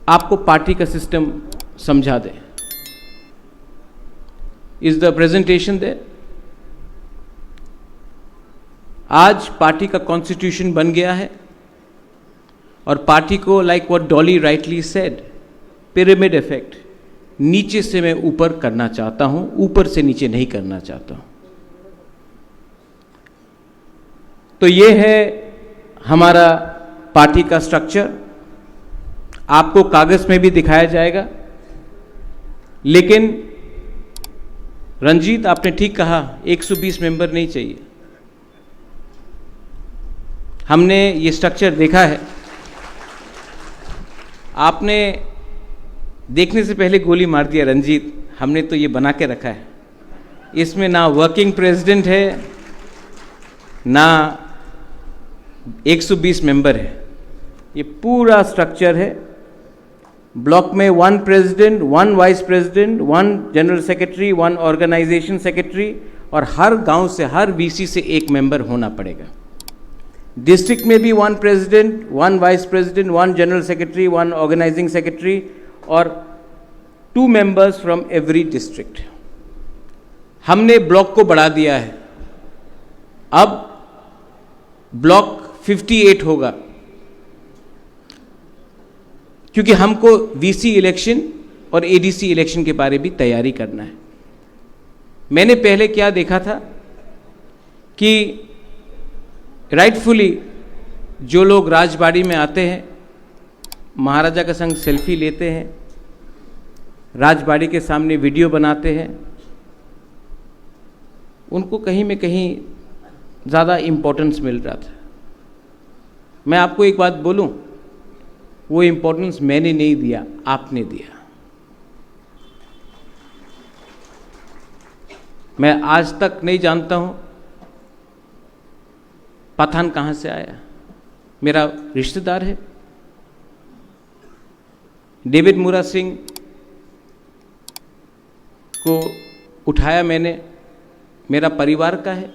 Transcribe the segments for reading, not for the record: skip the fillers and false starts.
आपको पार्टी का सिस्टम समझा दें। Is the presentation there? आज पार्टी का कॉन्स्टिट्यूशन बन गया है और पार्टी को, like what Dolly rightly said, pyramid effect, नीचे से मैं ऊपर करना चाहता हूं, ऊपर से नीचे नहीं करना चाहता हूं। तो ये है हमारा पार्टी का स्ट्रक्चर। आपको कागज में भी दिखाया जाएगा। लेकिन रंजीत, आपने ठीक कहा, 120 मेंबर नहीं चाहिए। हमने ये स्ट्रक्चर देखा है। आपने देखने से पहले गोली मार दिया रंजीत। हमने तो ये बना के रखा है। इसमें ना वर्किंग प्रेसिडेंट है, ना 120 मेंबर है। ये पूरा स्ट्रक्चर है। ब्लॉक में 1 president, 1 vice president, 1 general secretary, 1 organisation secretary, और हर गांव से, हर वीसी से 1 मेंबर होना पड़ेगा। डिस्ट्रिक्ट में भी 1 president, 1 vice president, 1 general secretary, 1 organising secretary और 2 मेंबर्स फ्रॉम एवरी डिस्ट्रिक्ट। हमने ब्लॉक को बढ़ा दिया है। अब ब्लॉक 58 होगा, क्योंकि हमको वीसी इलेक्शन और एडीसी इलेक्शन के बारे भी तैयारी करना है। मैंने पहले क्या देखा था कि राइटफुली जो लोग राजबाड़ी में आते हैं, महाराजा का संग सेल्फी लेते हैं, राजबाड़ी के सामने वीडियो बनाते हैं, उनको कहीं में कहीं ज़्यादा इम्पोर्टेंस मिल रहा था। मैं आपको एक बात बोलूं, वो इम्पोर्टेंस मैंने नहीं दिया, आपने दिया। मैं आज तक नहीं जानता हूं पठान कहां से आया। मेरा रिश्तेदार है। डेविड मूरा सिंह को उठाया मैंने, मेरा परिवार का है।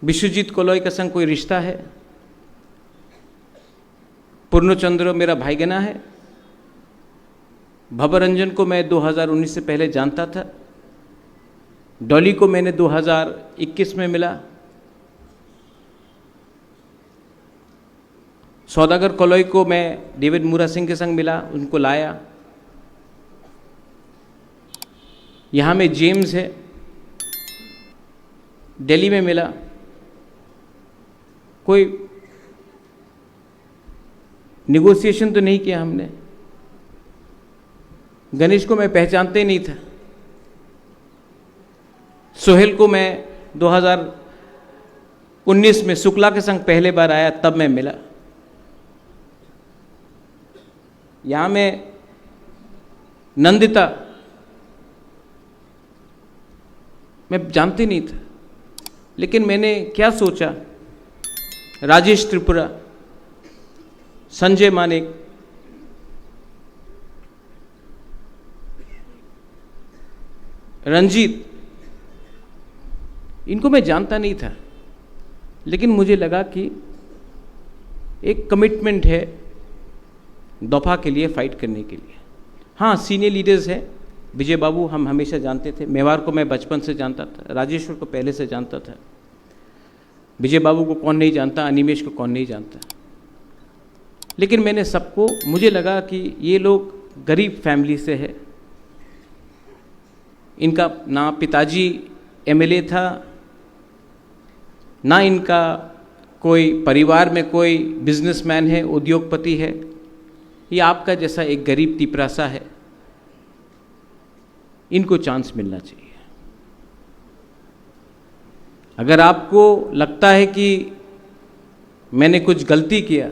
विश्वजीत कोलोई का संग कोई रिश्ता है। पूर्णचंद्र मेरा भाईगना है। भवरंजन को मैं 2019 से पहले जानता था। डॉली को मैंने 2021 में मिला। सौदागर कोलोई को मैं डेविड मूरा सिंह के संग मिला, उनको लाया। यहाँ में जेम्स है, दिल्ली में मिला। कोई निगोशिएशन तो नहीं किया हमने। गणेश को मैं पहचानते ही नहीं था। सोहेल को मैं 2019 में शुक्ला के संग पहले बार आया, तब मैं मिला। यहां में नंदिता मैं जानते नहीं था, लेकिन मैंने क्या सोचा, राजेश त्रिपुरा, संजय मानेक, रंजीत, इनको मैं जानता नहीं था, लेकिन मुझे लगा कि एक कमिटमेंट है दफा के लिए, फाइट करने के लिए। हाँ, सीनियर लीडर्स हैं। विजय बाबू हम हमेशा जानते थे। मेवार को मैं बचपन से जानता था। राजेश्वर को पहले से जानता था। विजय बाबू को कौन नहीं जानता, अनिमेश को कौन नहीं जानता। लेकिन मैंने सबको, मुझे लगा कि ये लोग गरीब फैमिली से है। इनका ना पिताजी एमएलए था, ना इनका कोई परिवार में कोई बिजनेसमैन है, उद्योगपति है। ये आपका जैसा एक गरीब तिपरासा है। इनको चांस मिलना चाहिए। अगर आपको लगता है कि मैंने कुछ गलती किया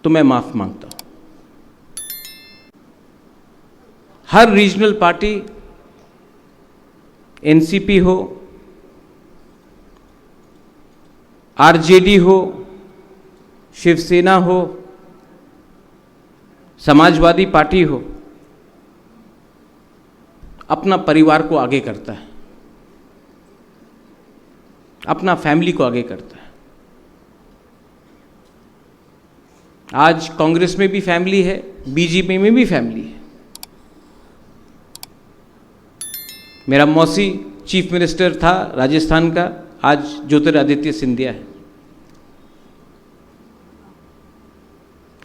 तो मैं माफ मांगता हूं। हर रीजनल पार्टी, एनसीपी हो, आरजेडी हो, शिवसेना हो, समाजवादी पार्टी हो, अपना परिवार को आगे करता है, अपना फैमिली को आगे करता है। आज कांग्रेस में भी फैमिली है, बीजेपी में भी फैमिली है। मेरा मौसी चीफ मिनिस्टर था राजस्थान का, आज ज्योतिरादित्य सिंधिया है।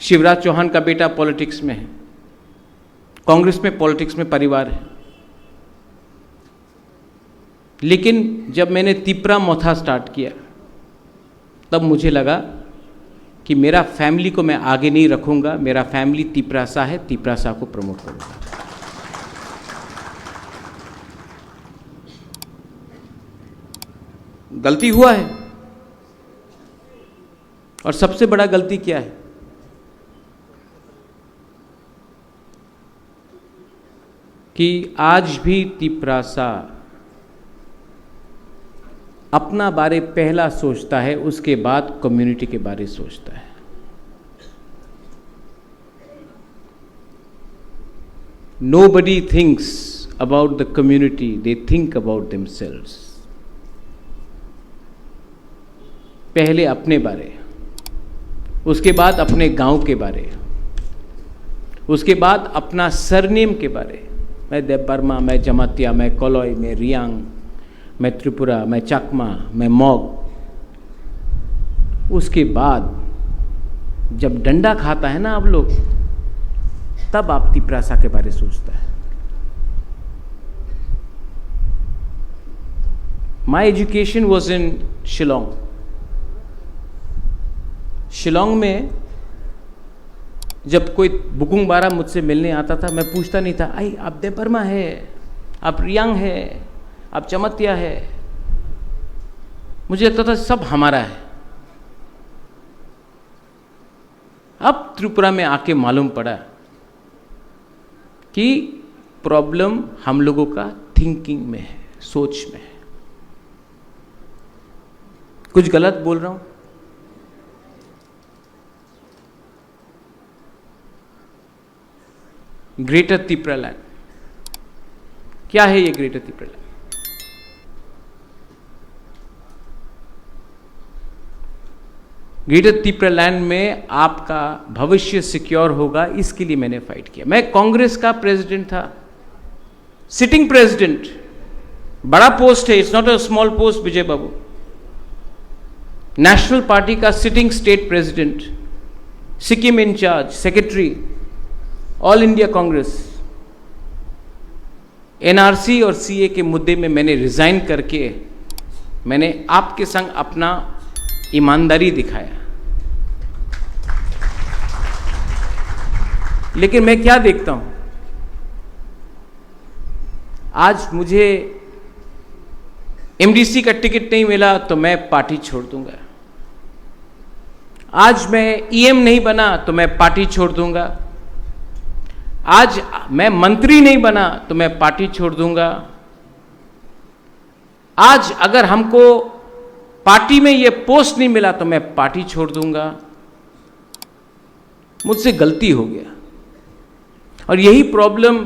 शिवराज चौहान का बेटा पॉलिटिक्स में है। कांग्रेस में, पॉलिटिक्स में परिवार है। लेकिन जब मैंने तिपरा मोथा स्टार्ट किया तब मुझे लगा कि मेरा फैमिली को मैं आगे नहीं रखूंगा, मेरा फैमिली तिपरासा है, तिपरासा को प्रमोट करूंगा। गलती हुआ है। और सबसे बड़ा गलती क्या है? कि आज भी तिपरासा अपना बारे पहला सोचता है, उसके बाद कम्युनिटी के बारे सोचता है। Nobody thinks about the community, they think about themselves. पहले अपने बारे, उसके बाद अपने गांव के बारे, उसके बाद अपना सरनेम के बारे। मैं देवबर्मा, मैं जमातिया, मैं कोलोई, मैं रियांग, मैं त्रिपुरा, मैं चकमा, मैं मॉग। उसके बाद जब डंडा खाता है ना आप लोग, तब आप तिपरासा के बारे सोचता है। My education was in Shillong. Shillong में जब कोई बुकुंग बारा मुझसे मिलने आता था, मैं पूछता नहीं था, आई आप देवबर्मा है, आप रियांग है, आप चमतिया है। मुझे लगता था सब हमारा है। अब त्रिपुरा में आके मालूम पड़ा कि प्रॉब्लम हम लोगों का थिंकिंग में है, सोच में है। कुछ गलत बोल रहा हूं? ग्रेटर तिपरा लैंड, क्या है ये greater Tipra land? Greater Tipra land में आपका भविष्य सिक्योर होगा, इसके लिए मैंने फाइट किया। मैं कांग्रेस का प्रेसिडेंट था, सिटिंग प्रेसिडेंट। बड़ा पोस्ट है, it's not a small post Vijay babu. National party का sitting state president, Sikkim in-charge, secretary, all India Congress. NRC और सीए के मुद्दे में मैंने रिजाइन करके मैंने आपके संग अपना ईमानदारी दिखाया। लेकिन मैं क्या देखता हूं, आज मुझे एमडीसी का टिकट नहीं मिला तो मैं पार्टी छोड़ दूंगा। आज मैं ईएम नहीं बना तो मैं पार्टी छोड़ दूंगा। आज मैं मंत्री नहीं बना तो मैं पार्टी छोड़ दूंगा। आज अगर हमको पार्टी में ये पोस्ट नहीं मिला तो मैं पार्टी छोड़ दूंगा। मुझसे गलती हो गया। और यही प्रॉब्लम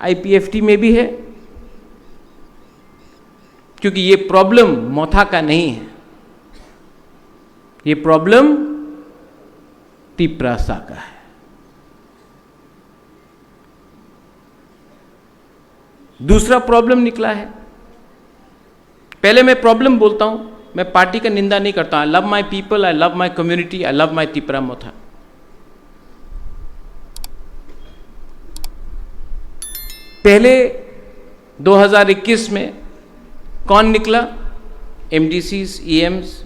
आईपीएफटी में भी है, क्योंकि ये प्रॉब्लम मोथा का नहीं है, ये प्रॉब्लम तिपरासा का है। दूसरा प्रॉब्लम निकला है। पहले मैं प्रॉब्लम बोलता हूं, मैं पार्टी का निंदा नहीं करता। I love my people, I love my community, I love my Tipra Motha. पहले 2021 में कौन निकला? एमडीसीज, ईएम्स।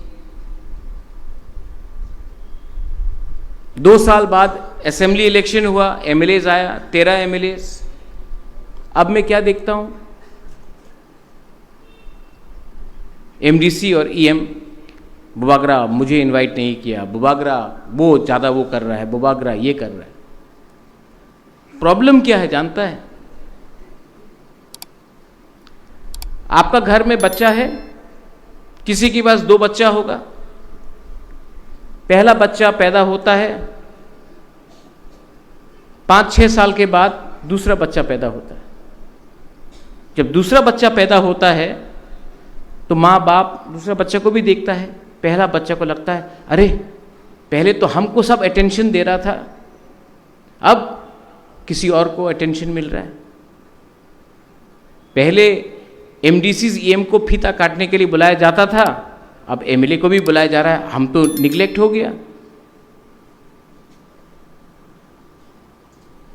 2 साल बाद असेंबली इलेक्शन हुआ, एमएलएज आया, 13 एमएलएज। अब मैं क्या देखता हूं? एमडीसी और ईएम, बुबागरा मुझे इनवाइट नहीं किया, बुबागरा वो ज़्यादा वो कर रहा है, बुबागरा ये कर रहा है। प्रॉब्लम क्या है जानता है? आपका घर में बच्चा है, किसी के पास 2 बच्चा होगा। पहला बच्चा पैदा होता है, 5-6 साल के बाद दूसरा बच्चा पैदा होता है। जब दूसरा बच्चा पैदा होता है तो माँ बाप दूसरा बच्चा को भी देखता है। पहला बच्चा को लगता है, अरे पहले तो हमको सब अटेंशन दे रहा था, अब किसी और को अटेंशन मिल रहा है। पहले एमडीसीज ईएम को फीता काटने के लिए बुलाया जाता था, अब एमएलए को भी बुलाया जा रहा है। हम तो निग्लेक्ट हो गया।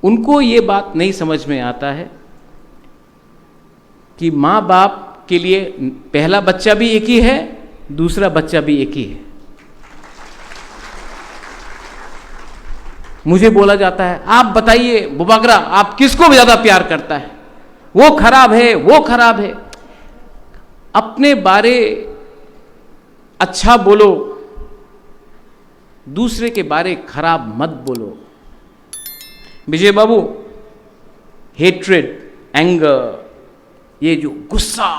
उनको ये बात नहीं समझ में आता है कि माँ बाप के लिए पहला बच्चा भी एक ही है, दूसरा बच्चा भी एक ही है। मुझे बोला जाता है, आप बताइए बुबागरा, आप किसको ज्यादा प्यार करता है? वो खराब है, वो खराब है। अपने बारे अच्छा बोलो, दूसरे के बारे खराब मत बोलो। विजय बाबू, हेट्रेड, एंगर, ये जो गुस्सा,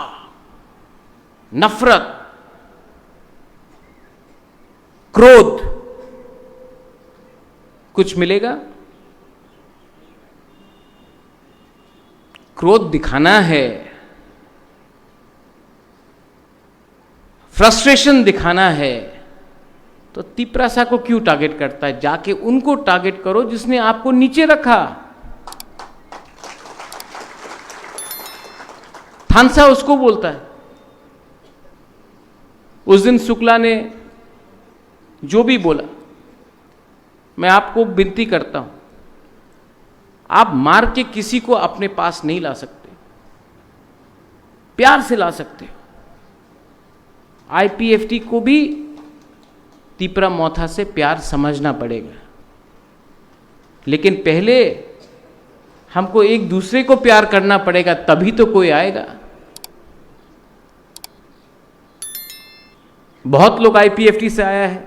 नफरत, क्रोध, कुछ मिलेगा? क्रोध दिखाना है, फ्रस्ट्रेशन दिखाना है, तो तिपरासा को क्यों टारगेट करता है? जाके उनको टारगेट करो जिसने आपको नीचे रखा। थानसा उसको बोलता है। उस दिन शुक्ला ने जो भी बोला, मैं आपको विनती करता हूं, आप मार के किसी को अपने पास नहीं ला सकते, प्यार से ला सकते हो। आईपीएफटी को भी तिपरा मोथा से प्यार समझना पड़ेगा, लेकिन पहले हमको एक दूसरे को प्यार करना पड़ेगा, तभी तो कोई आएगा। बहुत लोग आईपीएफटी से आया है,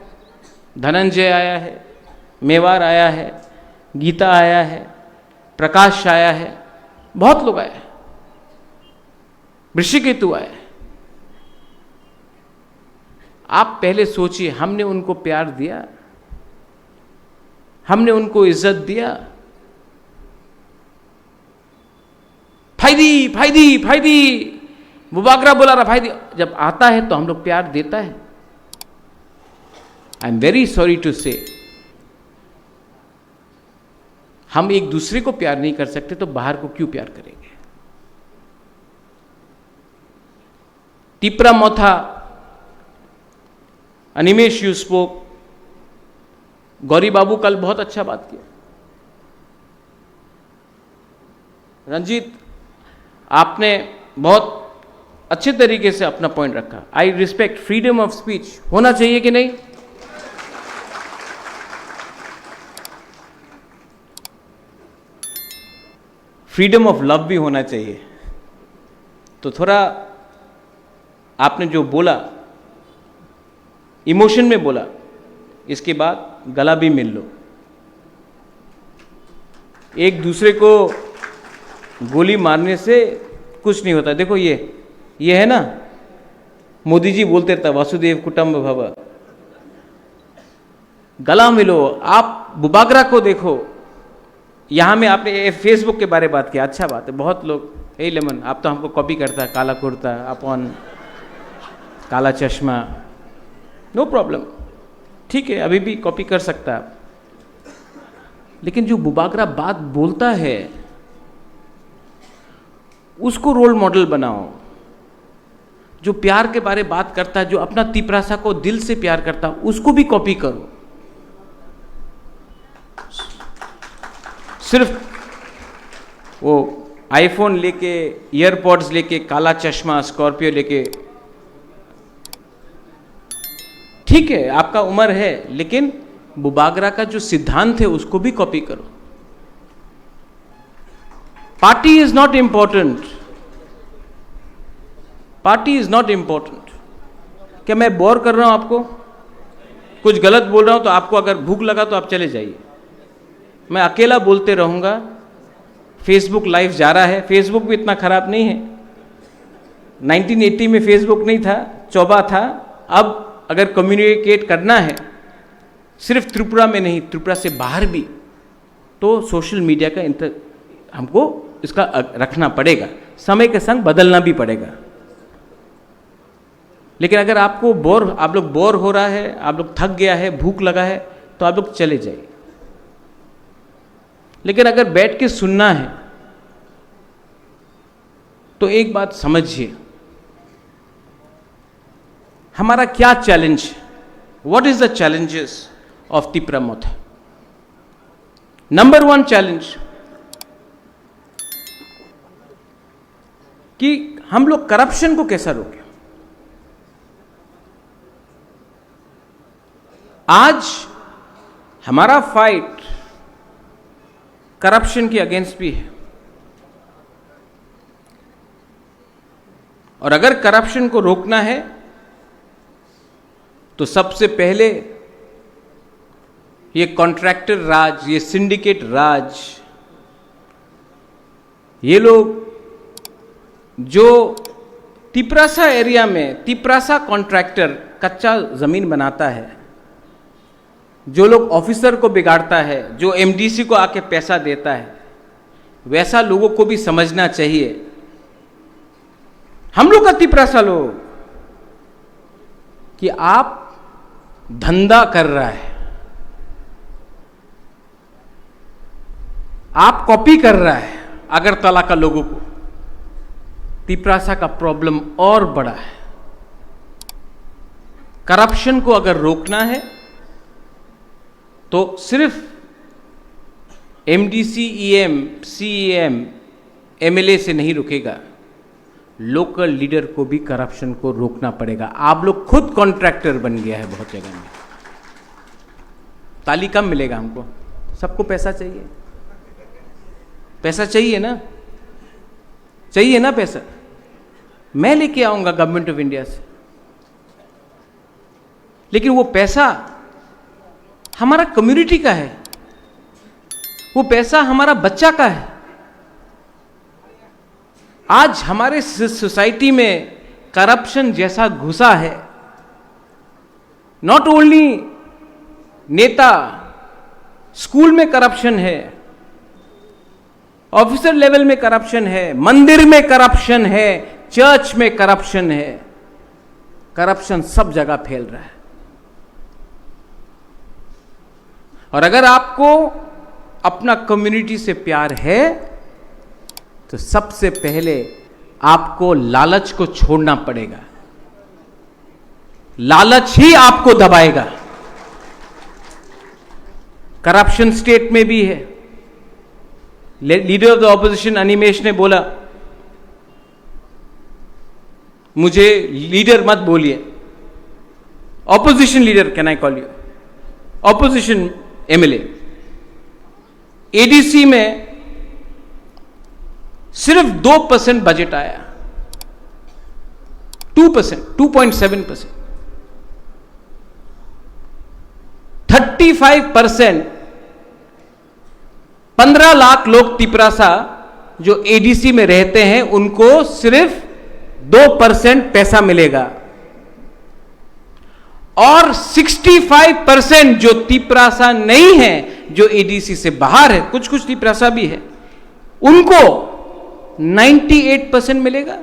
धनंजय आया है, मेवार आया है, गीता आया है, प्रकाश आया है, बहुत लोग आए हैं, ऋषिकेतु आया है। आप पहले सोचिए, हमने उनको प्यार दिया, हमने उनको इज्जत दिया? फायदी फायदी फायदी, बुबागरा बोला रहा फायदी। जब आता है तो हम लोग प्यार देता है। I am very sorry to say, हम एक दूसरे को प्यार नहीं कर सकते तो बाहर को क्यों प्यार करेंगे? तिपरा मोथा, अनिमेश यू स्पोक, गौरी बाबू कल बहुत अच्छा बात किया। रंजीत, आपने बहुत अच्छे तरीके से अपना पॉइंट रखा। I respect freedom of speech, होना चाहिए कि नहीं? फ्रीडम ऑफ लव भी होना चाहिए। तो थोड़ा आपने जो बोला, इमोशन में बोला, इसके बाद गला भी मिल लो। एक दूसरे को गोली मारने से कुछ नहीं होता। देखो ये है ना, मोदी जी बोलते रहता वासुदेव कुटुंब भव, गला मिलो। आप बुबागरा को देखो, यहां में आपने फेसबुक के बारे में बात किया, अच्छा बात है। बहुत लोग, हे लेमन, आप तो हमको कॉपी करता है, काला कुर्ता, अपन काला चश्मा, नो प्रॉब्लम, ठीक है, अभी भी कॉपी कर सकता है। लेकिन जो बुबागरा बात बोलता है उसको रोल मॉडल बनाओ। जो प्यार के बारे में बात करता है, जो अपना तिपरासा को दिल से प्यार करता है, उसको भी कॉपी करो। सिर्फ वो आईफोन लेके, ईयरपॉड्स लेके, काला चश्मा, स्कॉर्पियो लेके, ठीक है, आपका उम्र है, लेकिन बुबागरा का जो सिद्धांत है उसको भी कॉपी करो। Party is not important, party is not important. क्या मैं बोर कर रहा हूं आपको? कुछ गलत बोल रहा हूं तो आपको अगर भूख लगा तो आप चले जाइए, मैं अकेला बोलते रहूंगा। फेसबुक लाइव जा रहा है, फेसबुक भी इतना खराब नहीं है। 1980 में फेसबुक नहीं था, चौबा था। अब अगर कम्युनिकेट करना है, सिर्फ त्रिपुरा में नहीं, त्रिपुरा से बाहर भी, तो सोशल मीडिया का हमको इसका रखना पड़ेगा, समय के संग बदलना भी पड़ेगा। लेकिन अगर आपको आप लोग बोर हो रहा है, आप लोग थक गया है, भूख लगा है, तो आप लोग चले जाइए, लेकिन अगर बैठ के सुनना है तो एक बात समझिए, हमारा क्या चैलेंज है? What is the challenges of Tipra Motha? Number 1 challenge कि हम लोग करप्शन को कैसा रोकें। आज हमारा फाइट करप्शन के अगेंस्ट भी है, और अगर करप्शन को रोकना है तो सबसे पहले ये कॉन्ट्रैक्टर राज, ये सिंडिकेट राज, ये लोग जो तिपरासा एरिया में तिपरासा कॉन्ट्रैक्टर कच्चा जमीन बनाता है, जो लोग ऑफिसर को बिगाड़ता है, जो एमडीसी को आके पैसा देता है, वैसा लोगों को भी समझना चाहिए। हम लोग का तिपरासा लोग कि आप धंधा कर रहा है, आप कॉपी कर रहा है अगरतला का लोगों को। तिपरासा का प्रॉब्लम और बड़ा है। करप्शन को अगर रोकना है तो सिर्फ एमडीसी, ईएम, सीएम, एमएलए से नहीं रुकेगा, लोकल लीडर को भी करप्शन को रोकना पड़ेगा। आप लोग खुद कॉन्ट्रैक्टर बन गया है बहुत जगह में। ताली कम मिलेगा हमको, सबको पैसा चाहिए, पैसा चाहिए ना, चाहिए ना पैसा। मैं लेके आऊंगा गवर्नमेंट ऑफ इंडिया से, लेकिन वो पैसा हमारा कम्युनिटी का है, वो पैसा हमारा बच्चा का है। आज हमारे सोसाइटी में करप्शन जैसा घुसा है, नॉट ओनली नेता, स्कूल में करप्शन है, ऑफिसर लेवल में करप्शन है, मंदिर में करप्शन है, चर्च में करप्शन है। करप्शन सब जगह फैल रहा है। और अगर आपको अपना कम्युनिटी से प्यार है तो सबसे पहले आपको लालच को छोड़ना पड़ेगा। लालच ही आपको दबाएगा। करप्शन स्टेट में भी है। Leader of the opposition Animesh ने बोला, मुझे लीडर मत बोलिए, opposition leader can I call you, opposition MLA. ADC में सिर्फ 2% बजट आया, 2%, 2.7%। 35%, 15 लाख लोग तिपरासा जो एडीसी में रहते हैं उनको सिर्फ 2% पैसा मिलेगा, और 65% जो तिपरासा नहीं है, जो एडीसी से बाहर है, कुछ कुछ तिपरासा भी है, उनको 98% मिलेगा।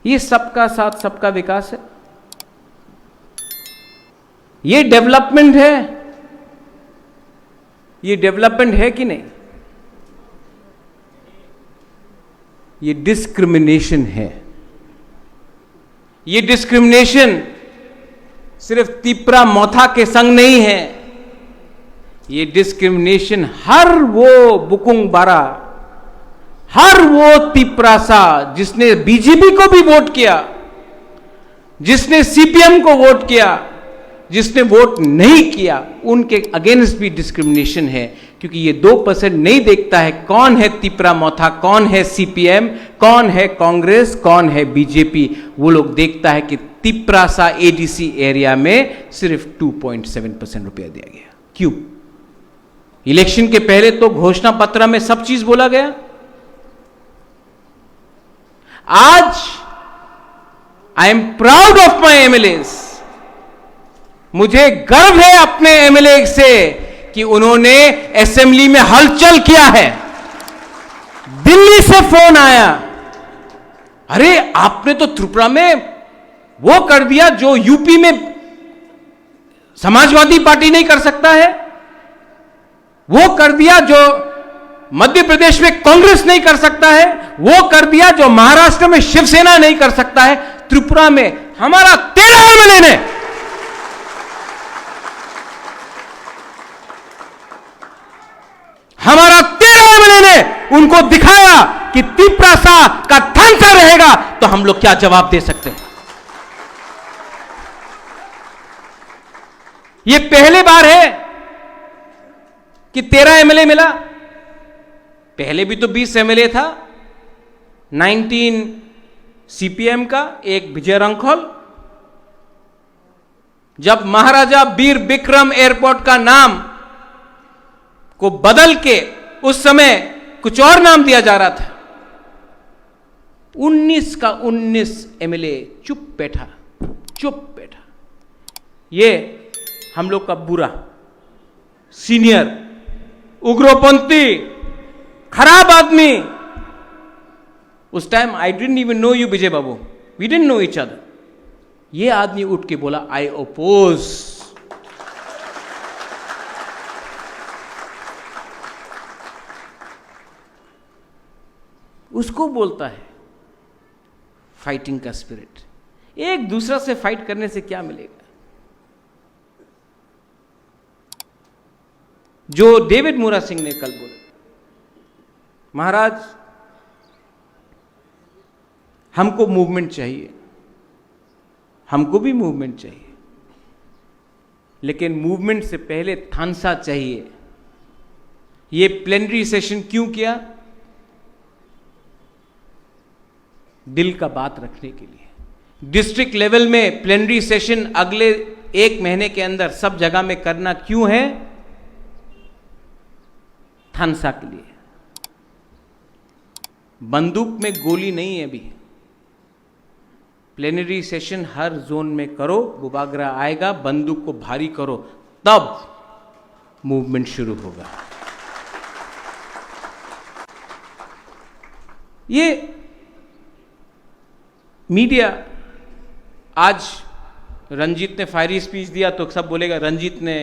ये सबका साथ सबका विकास है, ये डेवलपमेंट है। ये डेवलपमेंट है कि नहीं? ये डिस्क्रिमिनेशन है। ये डिस्क्रिमिनेशन सिर्फ तिपरा मोथा के संग नहीं है, ये डिस्क्रिमिनेशन हर वो बुकुंग बारा, हर वो तिपरासा जिसने बीजेपी को भी वोट किया, जिसने सीपीएम को वोट किया, जिसने वोट नहीं किया, उनके अगेंस्ट भी डिस्क्रिमिनेशन है। क्योंकि ये 2% नहीं देखता है कौन है तिपरा मोथा, कौन है सीपीएम, कौन है कांग्रेस, कौन है बीजेपी। वो लोग देखता है कि तिपरासा एडीसी एरिया में सिर्फ 2.7% रुपया दिया गया। क्यों? इलेक्शन के पहले तो घोषणा पत्र में सब चीज बोला गया। आज I am proud of my MLAs. मुझे गर्व है अपने एमएलए से कि उन्होंने असेंबली में हलचल किया है। दिल्ली से फोन आया, अरे आपने तो त्रिपुरा में वो कर दिया जो यूपी में समाजवादी पार्टी नहीं कर सकता है, वो कर दिया जो मध्य प्रदेश में कांग्रेस नहीं कर सकता है, वो कर दिया जो महाराष्ट्र में शिवसेना नहीं कर सकता है, त्रिपुरा में हमारा 13 एमएलए ने उनको दिखाया कि त्रिपुरा का थानसा रहेगा तो हम लोग क्या जवाब दे सकते हैं। ये पहली बार है कि 13 एमएलए मिला, पहले भी तो 20 एमएलए था, 19 सीपीएम का, एक विजय रंखोल। जब महाराजा वीर विक्रम एयरपोर्ट का नाम को बदल के उस समय कुछ और नाम दिया जा रहा था, 19 का 19 एमएलए चुप बैठा। ये हम लोग का बुरा, सीनियर, उग्रपंथी, खराब आदमी। उस time I didn't even know you Vijay Babu, we didn't know each other. ये आदमी उठ के बोला आई ओपोज। उसको बोलता है फाइटिंग का स्पिरिट। एक दूसरा से फाइट करने से क्या मिलेगा? जो डेविड मूरा सिंह ने कल बोला, महाराज हमको मूवमेंट चाहिए, हमको भी मूवमेंट चाहिए, लेकिन मूवमेंट से पहले थानसा चाहिए। ये प्लेनरी सेशन क्यों किया? दिल का बात रखने के लिए। डिस्ट्रिक्ट लेवल में प्लेनरी सेशन अगले 1 महीने के अंदर सब जगह में करना क्यों है? थानसा के लिए। बंदूक में गोली नहीं है अभी। प्लेनरी सेशन हर जोन में करो, बुबागरा आएगा, बंदूक को भारी करो, तब मूवमेंट शुरू होगा। ये मीडिया, आज रंजीत ने फायरी स्पीच दिया तो सब बोलेगा रंजीत ने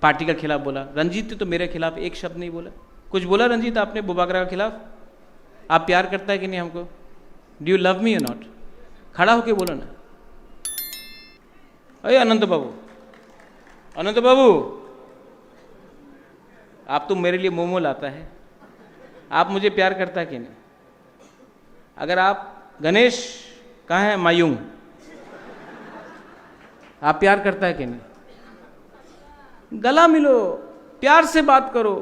पार्टी का खिलाफ बोला। रंजीत ने तो मेरे खिलाफ एक शब्द नहीं बोला। कुछ बोला रंजीत आपने बुबागरा के खिलाफ? आप प्यार करता है कि नहीं हमको? डू यू लव मी और नॉट? खड़ा होके बोलो ना। अरे अनंत बाबू, अनंत बाबू, आप तो मेरे लिए मोमो लाता है। आप मुझे प्यार करता है कि नहीं? अगर आप, गणेश कहाँ है? मायूंग, आप प्यार करता है कि नहीं? गला मिलो, प्यार से बात करो।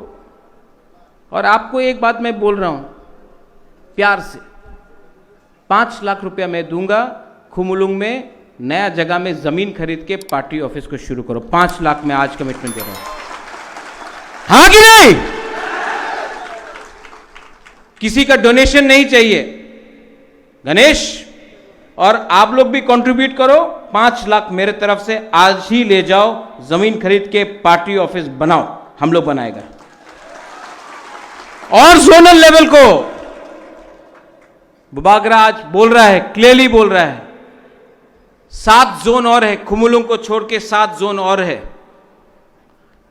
और आपको एक बात मैं बोल रहा हूं प्यार से, 5 लाख रुपया मैं दूंगा, खुमुलुंग में नया जगह में जमीन खरीद के पार्टी ऑफिस को शुरू करो। 5 लाख में आज कमिटमेंट दे रहा हूं, हाँ कि नहीं? किसी का डोनेशन नहीं चाहिए। गणेश और आप लोग भी कंट्रीब्यूट करो, 5 लाख मेरे तरफ से आज ही ले जाओ, जमीन खरीद के पार्टी ऑफिस बनाओ, हम लोग बनाएगा। और जोनल लेवल को बुबागरा आज बोल रहा है, क्लियरली बोल रहा है, 7 जोन और है, खुमुलुंग को छोड़ के 7 जोन और है।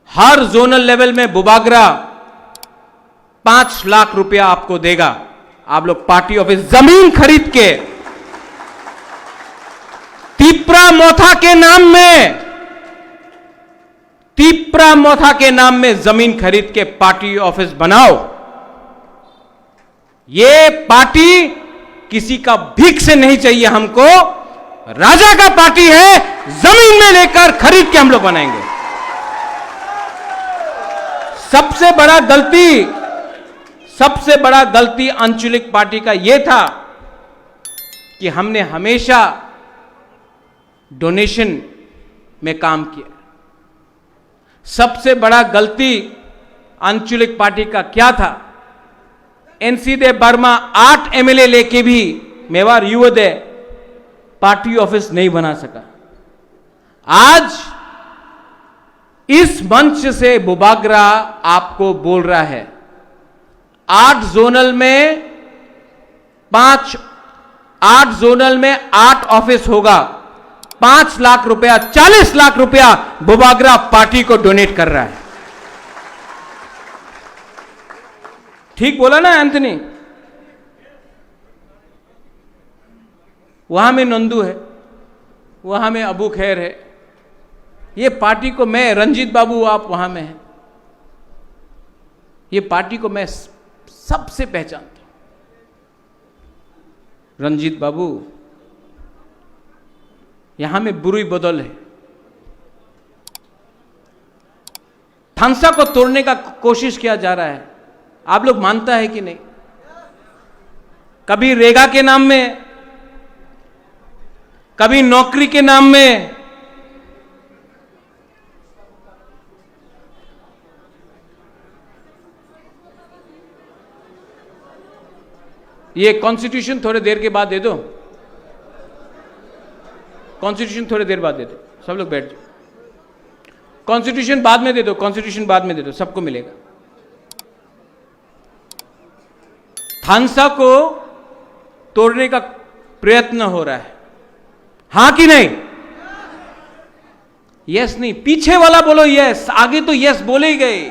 हर जोनल लेवल में बुबागरा 5 लाख रुपया आपको देगा। आप लोग पार्टी ऑफिस जमीन खरीद के तिप्रा मोथा के नाम में, तिप्रा मोथा के नाम में जमीन खरीद के पार्टी ऑफिस बनाओ। ये पार्टी किसी का भीख से नहीं चाहिए हमको, राजा का पार्टी है, जमीन में लेकर खरीद के हम लोग बनाएंगे। सबसे बड़ा गलती आंचलिक पार्टी का यह था कि हमने हमेशा डोनेशन में काम किया। सबसे बड़ा गलती आंचलिक पार्टी का क्या था? एनसी देव वर्मा 8 एमएलए लेके भी मेवाड़ युवोदय पार्टी ऑफिस नहीं बना सका। आज इस मंच से बुबागरा आपको बोल रहा है, 8 जोनल में 8 ऑफिस होगा। 5 लाख रुपया, 40 लाख रुपया बुबागरा पार्टी को डोनेट कर रहा है। ठीक बोला ना एंथनी? वहां में नंदू है, वहां में अबू खैर है, ये पार्टी को मैं, रंजीत बाबू आप वहां में हैं, ये पार्टी को मैं सबसे पहचानता हूं। रंजीत बाबू, यहां में बुरी बदल है। थानसा को तोड़ने का कोशिश किया जा रहा है, आप लोग मानता है कि नहीं? कभी रेगा के नाम में, कभी नौकरी के नाम में, ये कॉन्स्टिट्यूशन थोड़ी देर के बाद दे दो, कॉन्स्टिट्यूशन थोड़ी देर बाद दे दो, सब लोग बैठ जाओ। कॉन्स्टिट्यूशन बाद में दे दो, कॉन्स्टिट्यूशन बाद में दे दो, सबको मिलेगा। थानसा को तोड़ने का प्रयत्न हो रहा है, हां कि नहीं? यस नहीं, पीछे वाला बोलो यस, आगे तो यस बोले ही गए।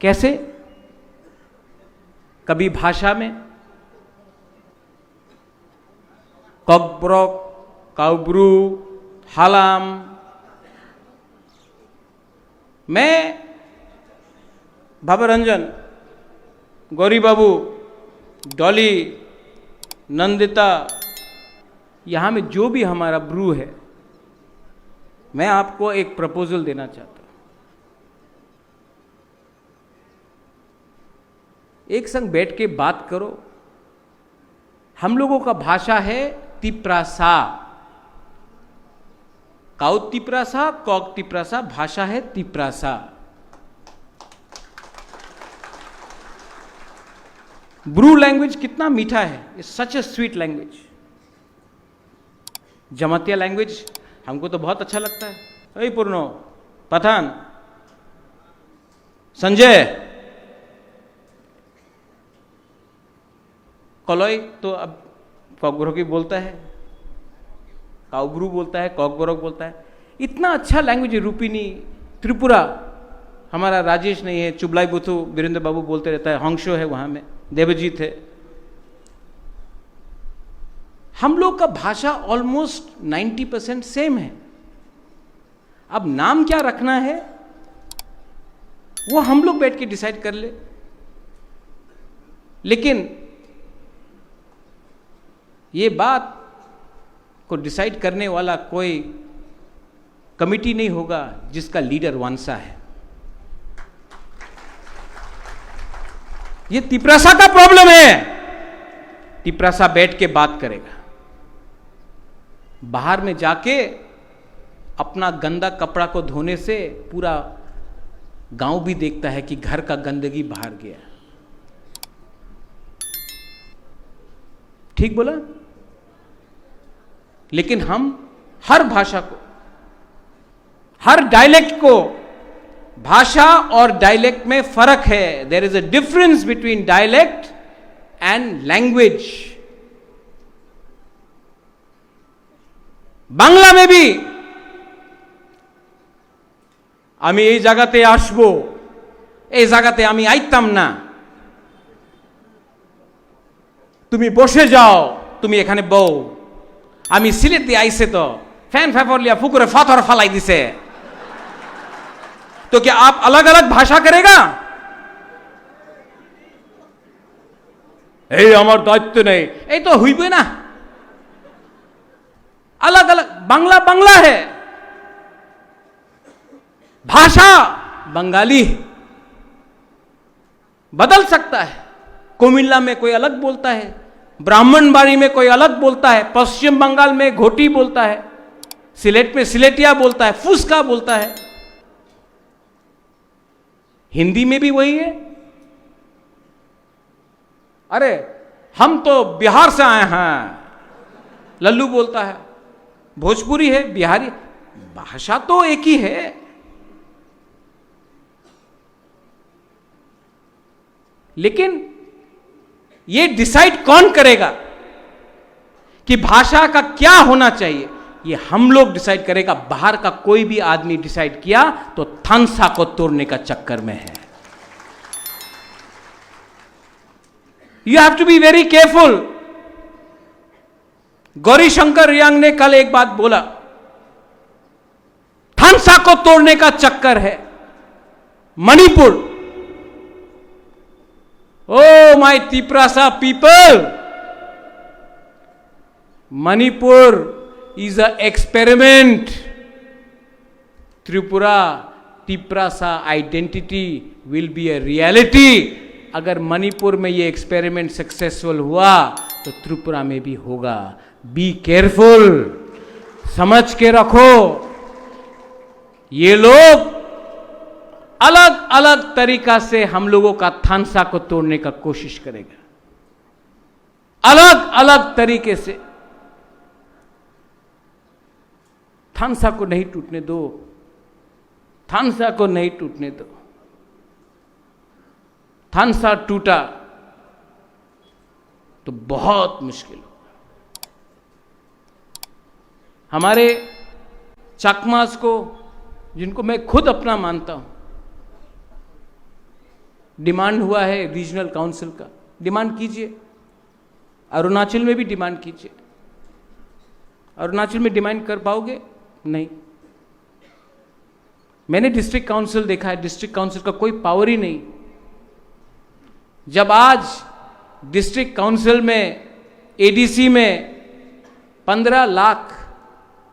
कैसे? कभी भाषा में कॉकब्रॉक, काउब्रू, हालाम। मैं भवरंजन, गौरी बाबू, डॉली, नंदिता, यहां में जो भी हमारा ब्रू है, मैं आपको एक प्रपोजल देना चाहता हूं। एक संग बैठ के बात करो। हम लोगों का भाषा है तिप्रासा, काउ तिप्रासा, कॉक तिप्रासा, भाषा है तिप्रासा। ब्रू लैंग्वेज कितना मीठा है, it's such A sweet language. Jamatia language हमको तो बहुत अच्छा लगता है। अरे पूर्णो, पठान, संजय, कलोई तो अब कॉकब्रोकी बोलता है, काउब्रू बोलता है, कॉकब्रोक बोलता है। इतना अच्छा लैंग्वेज है। रूपिनी, त्रिपुरा, हमारा राजेश नहीं है, चुबलाई बुथु वीरेंद्र बाबू बोलते रहता है, हंगशो है वहां में, देवजीत है। हम लोग का भाषा ऑलमोस्ट 90% सेम है। अब नाम क्या रखना है वो हम लोग बैठ के डिसाइड कर ले। लेकिन ये बात को डिसाइड करने वाला कोई कमिटी नहीं होगा जिसका लीडर वांसा है। ये तिप्रासा का प्रॉब्लम है। तिप्रासा बैठ के बात करेगा, बाहर में जाके अपना गंदा कपड़ा को धोने से पूरा गांव भी देखता है कि घर का गंदगी बाहर गया। ठीक बोला? लेकिन हम हर भाषा को, हर डायलेक्ट को, भाषा और डायलेक्ट में फर्क है। There is a difference between dialect and language. Bangla में भी आमी এই জায়গাতে আসবো, এই জায়গাতে আমি আইতাম না, তুমি বসে যাও, তুমি এখানে বউ, আমি সিলেট দিয়ে আইছে তো फैन फैफोलिया फुकुरे फाथर फलाई दिसे। तो क्या आप अलग अलग भाषा करेगा? এই আমার দায়িত্ব নেই, এই তো হইবে না। अलग अलग, बांग्ला बांग्ला है, भाषा बंगाली बदल सकता है। कोमिल्ला में कोई अलग बोलता है, ब्राह्मणबाड़ी में कोई अलग बोलता है, पश्चिम बंगाल में घोटी बोलता है, सिलेट में सिलेटिया बोलता है, फुसका बोलता है। हिंदी में भी वही है। अरे हम तो बिहार से आए हैं, लल्लू बोलता है। भोजपुरी है, बिहारी, भाषा तो एक ही है। लेकिन ये डिसाइड कौन करेगा कि भाषा का क्या होना चाहिए, ये हम लोग डिसाइड करेगा। बाहर का कोई भी आदमी डिसाइड किया तो थानसा को तोड़ने का चक्कर में है। You have to be very careful. Gauri Shankar Riang ने कल एक बात बोला, थानसा को तोड़ने का चक्कर है। Manipur, oh my Tiprasa people, Manipur is an experiment. Tripura, Tiprasa identity will be a reality. अगर मणिपुर में ये एक्सपेरिमेंट सक्सेसफुल हुआ तो त्रिपुरा में भी होगा। बी केयरफुल, समझ के रखो। ये लोग अलग अलग तरीका से हम लोगों का थानसा को तोड़ने का कोशिश करेगा, अलग अलग तरीके से। थानसा को नहीं टूटने दो, थानसा को नहीं टूटने दो। थानसा टूटा तो बहुत मुश्किल होगा। हमारे चकमास को, जिनको मैं खुद अपना मानता हूं, डिमांड हुआ है रीजनल काउंसिल का। डिमांड कीजिए, अरुणाचल में भी डिमांड कीजिए। अरुणाचल में डिमांड कर पाओगे? नहीं। मैंने डिस्ट्रिक्ट काउंसिल देखा है, डिस्ट्रिक्ट काउंसिल का कोई पावर ही नहीं। जब आज डिस्ट्रिक्ट काउंसिल में, एडीसी में 15 लाख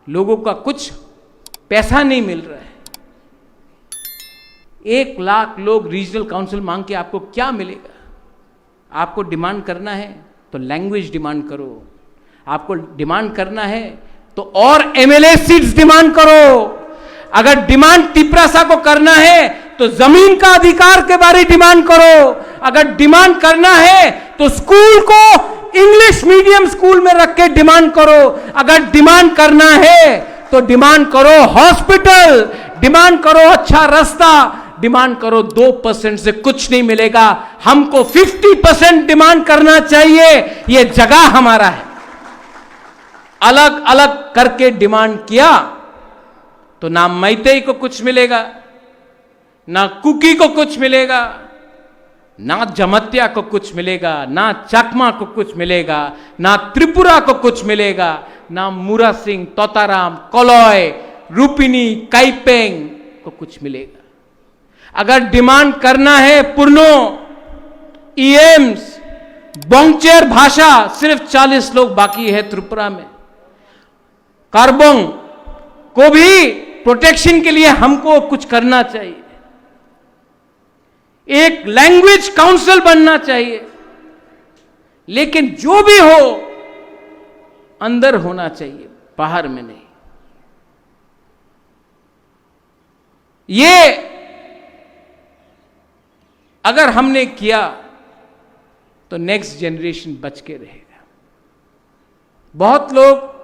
लोगों का कुछ पैसा नहीं मिल रहा है, 1 लाख लोग रीजनल काउंसिल मांग के आपको क्या मिलेगा? आपको डिमांड करना है तो लैंग्वेज डिमांड करो, आपको डिमांड करना है तो और एमएलए सीट्स डिमांड करो। अगर डिमांड तिप्रासा को करना है तो जमीन का अधिकार के बारे डिमांड करो। अगर डिमांड करना है तो स्कूल को इंग्लिश मीडियम स्कूल में रख के डिमांड करो। अगर डिमांड करना है तो डिमांड करो हॉस्पिटल, डिमांड करो अच्छा रास्ता, डिमांड करो। 2% से कुछ नहीं मिलेगा, हमको 50% डिमांड करना चाहिए। यह जगह हमारा है। अलग अलग करके डिमांड किया तो ना मैतेई को कुछ मिलेगा, ना कुकी को कुछ मिलेगा, ना जमत्या को कुछ मिलेगा, ना चकमा को कुछ मिलेगा, ना त्रिपुरा को कुछ मिलेगा, ना मुरा सिंह, तोताराम, कोलॉय, रूपिनी, काइपेंग को कुछ मिलेगा। अगर डिमांड करना है पुरनो, ईएम्स, बोंगचेर भाषा, सिर्फ 40 लोग बाकी है त्रिपुरा में। कार्बोंग को भी प्रोटेक्शन के लिए हमको कुछ करना चाहिए। एक लैंग्वेज काउंसिल बनना चाहिए, लेकिन जो भी हो अंदर होना चाहिए, बाहर में नहीं। ये अगर हमने किया तो नेक्स्ट जनरेशन बच के रहेगा। बहुत लोग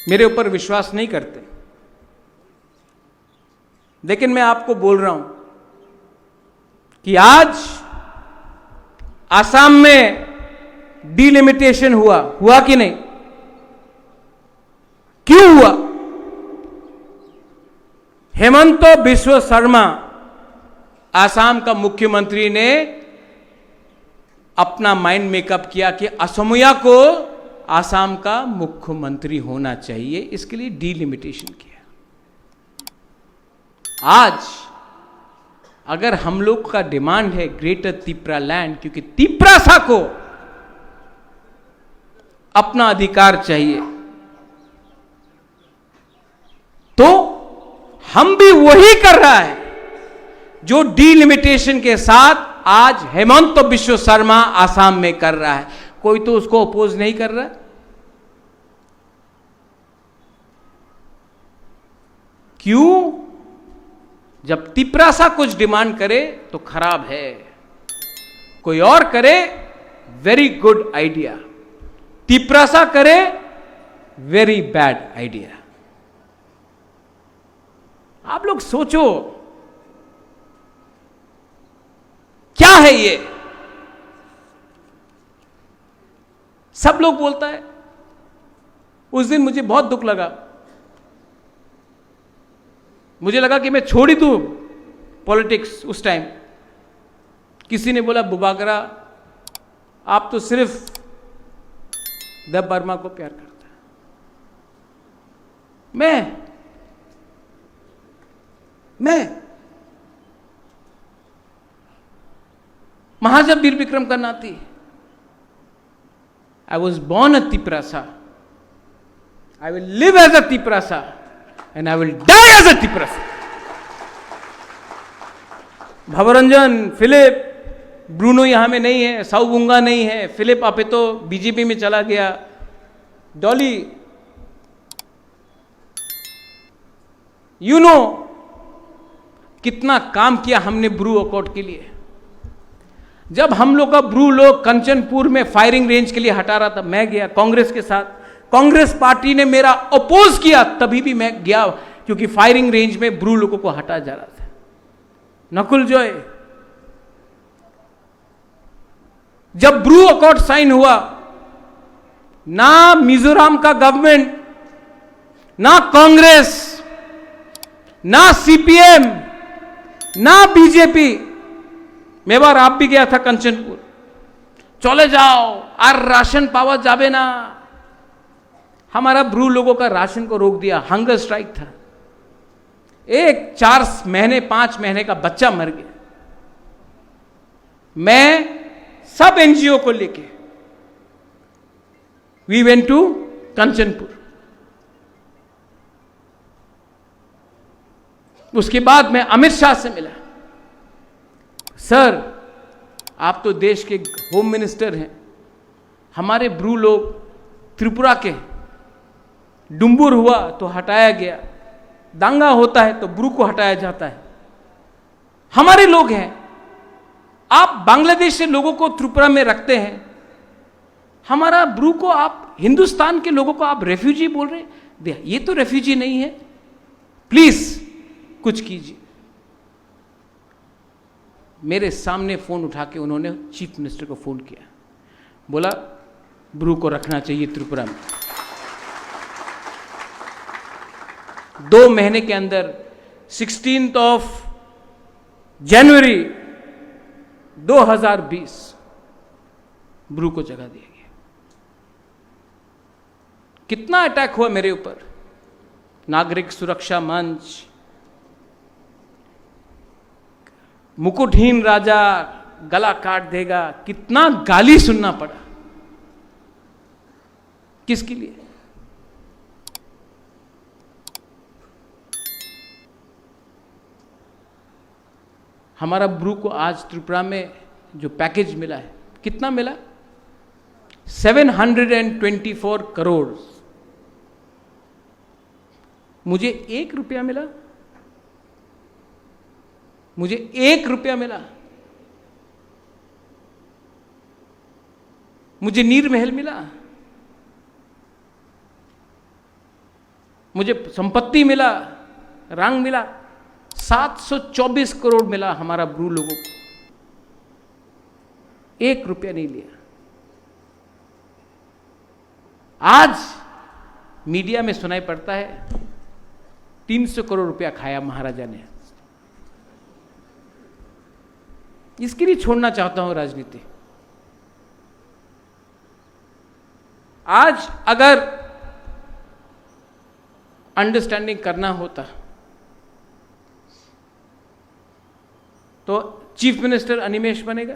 मेरे ऊपर विश्वास नहीं करते, लेकिन मैं आपको बोल रहा हूं कि आज आसाम में डिलिमिटेशन हुआ कि नहीं? क्यों हुआ? हेमंत बिस्वा शर्मा, आसाम का मुख्यमंत्री, ने अपना माइंड मेकअप किया कि असमिया को आसाम का मुख्यमंत्री होना चाहिए, इसके लिए डिलिमिटेशन किया। आज अगर हम लोग का डिमांड है ग्रेटर तिप्रा लैंड, क्योंकि तिप्रासा को अपना अधिकार चाहिए, तो हम भी वही कर रहा है जो डिलिमिटेशन के साथ आज हेमंत बिस्वा शर्मा आसाम में कर रहा है। कोई तो उसको अपोज नहीं कर रहा। क्यों? जब तिप्रासा कुछ डिमांड करे तो खराब है, कोई और करे वेरी गुड आइडिया, तिप्रासा करे वेरी बैड आइडिया। आप लोग सोचो क्या है ये? सब लोग बोलता है। उस दिन मुझे बहुत दुख लगा, मुझे लगा कि मैं छोड़ ही दूं पॉलिटिक्स। उस टाइम किसी ने बोला, बुबागरा आप तो सिर्फ द बर्मा को प्यार करता है। मैं महाजब वीर विक्रम का नाती। I was born a Tiprasa. I will live as a Tiprasa and I will die as a Tiprasa. Bhabaranjan, Philip, Bruno यहां में नहीं है, साउबुंगा नहीं है, फिलिप आपे तो बीजेपी में चला गया, डॉली, कितना काम किया हमने ब्रू अकॉर्ड के लिए। जब हम लोग का ब्रू लोग कंचनपुर में फायरिंग रेंज के लिए हटा रहा था, मैं गया कांग्रेस के साथ। कांग्रेस पार्टी ने मेरा अपोज किया, तभी भी मैं गया, क्योंकि फायरिंग रेंज में ब्रू लोगों को हटा जा रहा था। नकुल जॉय, जब ब्रू अकॉर्ड साइन हुआ, ना मिजोरम का गवर्नमेंट, ना कांग्रेस, ना सीपीएम, ना बीजेपी, मेवार आप भी गया था कंचनपुर, चले जाओ और राशन पावा जाबे ना। हमारा ब्रू लोगों का राशन को रोक दिया, हंगर स्ट्राइक था। एक 4 महीने 5 महीने का बच्चा मर गया। मैं सब एनजीओ को लेके वी वेंट टू कंचनपुर। उसके बाद मैं अमित शाह से मिला। सर, आप तो देश के होम मिनिस्टर हैं, हमारे ब्रू लोग त्रिपुरा के, डुम्बुर हुआ तो हटाया गया, दांगा होता है तो ब्रू को हटाया जाता है, हमारे लोग हैं। आप बांग्लादेश से लोगों को त्रिपुरा में रखते हैं, हमारा ब्रू को आप, हिंदुस्तान के लोगों को आप रेफ्यूजी बोल रहे हैं। ये तो रेफ्यूजी नहीं है, प्लीज कुछ कीजिए। मेरे सामने फोन उठा के उन्होंने चीफ मिनिस्टर को फोन किया, बोला ब्रू को रखना चाहिए त्रिपुरा में। 2 महीने के अंदर 16 जनवरी 2020 ब्रू को जगह दिया गया। कितना अटैक हुआ मेरे ऊपर, नागरिक सुरक्षा मंच, मुकुटहीन राजा गला काट देगा, कितना गाली सुनना पड़ा। किसके लिए? हमारा ब्रू को आज त्रिपुरा में जो पैकेज मिला है, कितना मिला? 724 करोड़। मुझे 1 रुपया मिला, मुझे 1 रुपया मिला। मुझे नीर महल मिला, मुझे संपत्ति मिला, रंग मिला। 724 करोड़ मिला हमारा ब्रू लोगों को, 1 रुपया नहीं लिया। आज मीडिया में सुनाई पड़ता है 300 करोड़ रुपया खाया महाराजा ने। इसके लिए छोड़ना चाहता हूं राजनीति। आज अगर अंडरस्टैंडिंग करना होता तो चीफ मिनिस्टर अनिमेश बनेगा,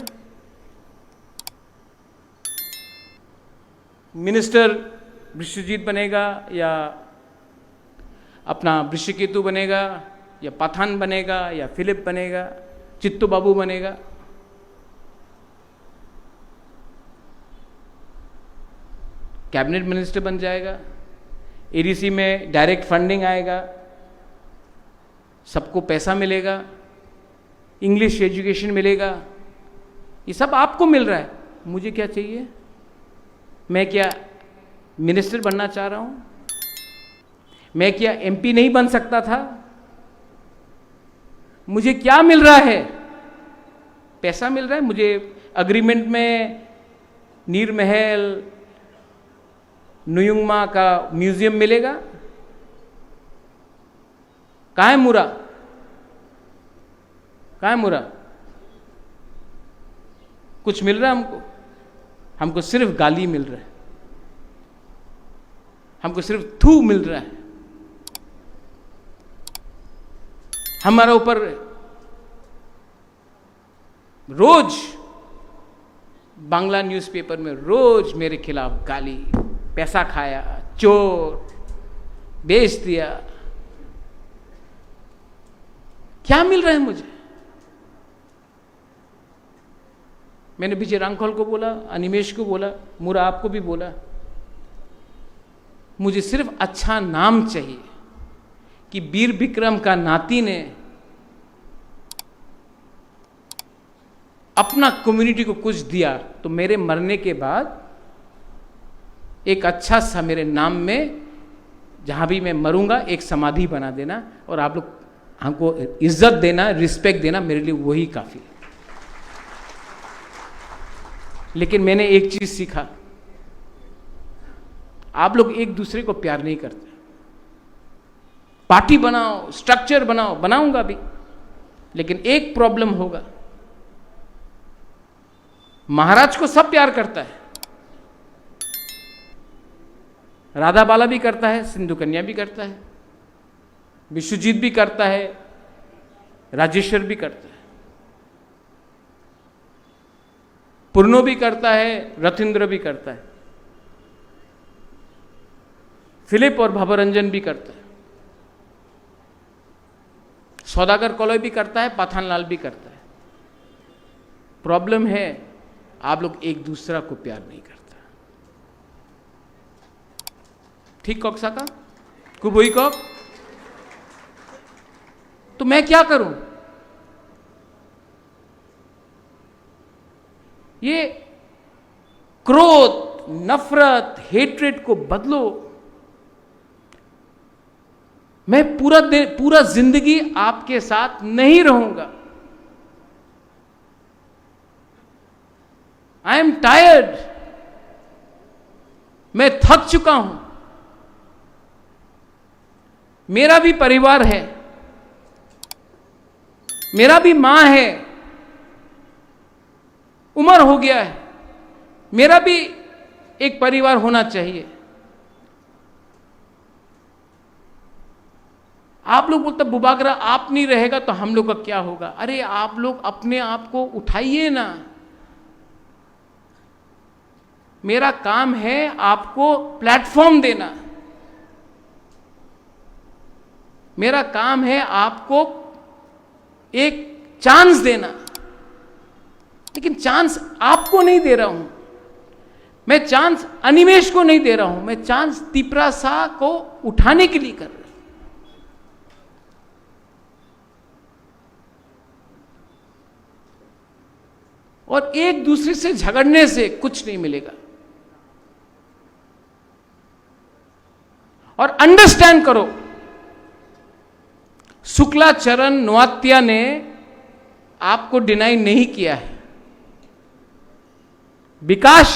मिनिस्टर विश्वजीत बनेगा, या अपना वृषकेतु बनेगा, या पठान बनेगा, या फिलिप बनेगा, चित्तू बाबू बनेगा। कैबिनेट मिनिस्टर बन जाएगा, एडीसी में डायरेक्ट फंडिंग आएगा, सबको पैसा मिलेगा, इंग्लिश एजुकेशन मिलेगा। ये सब आपको मिल रहा है, मुझे क्या चाहिए? मैं क्या मिनिस्टर बनना चाह रहा हूं? मैं क्या एमपी नहीं बन सकता था? मुझे क्या मिल रहा है? पैसा मिल रहा है मुझे। अग्रीमेंट में नीर महल, नुयुंगमा का म्यूजियम मिलेगा? कहाँ है मुरा? कहाँ है मुरा? कुछ मिल रहा है हमको? हमको सिर्फ गाली मिल रहा है, हमको सिर्फ थू मिल रहा है। हमारे ऊपर रोज बांग्ला न्यूज़पेपर में रोज मेरे खिलाफ गाली, पैसा खाया, चोर, बेच दिया। क्या मिल रहा है मुझे? मैंने विजय रांखल को बोला, अनिमेश को बोला, मुरा आपको भी बोला, मुझे सिर्फ अच्छा नाम चाहिए कि वीर विक्रम का नाती ने अपना कम्युनिटी को कुछ दिया, तो मेरे मरने के बाद एक अच्छा सा मेरे नाम में, जहां भी मैं मरूंगा, एक समाधि बना देना और आप लोग हमको इज्जत देना, रिस्पेक्ट देना, मेरे लिए वही काफी है। लेकिन मैंने एक चीज सीखा, आप लोग एक दूसरे को प्यार नहीं करते। पार्टी बनाओ, स्ट्रक्चर बनाओ, बनाऊंगा भी, लेकिन एक प्रॉब्लम होगा, महाराज को सब प्यार करता है, राधा बाला भी करता है, सिंधु कन्या भी करता है, विश्वजीत भी करता है, राजेश्वर भी करता है, पूर्णो भी करता है, रथिंद्र भी करता है, फिलिप और भवरंजन भी करता है, सौदागर कॉलोई भी करता है, पाथानलाल भी करता है। प्रॉब्लम है आप लोग एक दूसरा को प्यार नहीं करता। ठीक कॉक्सा का कुबोई कॉक, तो मैं क्या करूं? ये क्रोध, नफरत, हेट्रेड को बदलो। मैं पूरा जिंदगी आपके साथ नहीं रहूंगा। आई एम टायर्ड, मैं थक चुका हूं। मेरा भी परिवार है, मेरा भी मां है, उम्र हो गया है, मेरा भी एक परिवार होना चाहिए। आप लोग बोलते बुबागरा आप नहीं रहेगा तो हम लोग का क्या होगा? अरे आप लोग अपने आप को उठाइए ना। मेरा काम है आपको प्लेटफॉर्म देना, मेरा काम है आपको एक चांस देना, लेकिन चांस आपको नहीं दे रहा हूं मैं, चांस अनिमेश को नहीं दे रहा हूं मैं, चांस तिपरा शाह को उठाने के लिए कर रहा हूं। और एक दूसरे से झगड़ने से कुछ नहीं मिलेगा। और अंडरस्टैंड करो, शुक्लाचरण नोआत्या ने आपको डिनाई नहीं किया है, विकास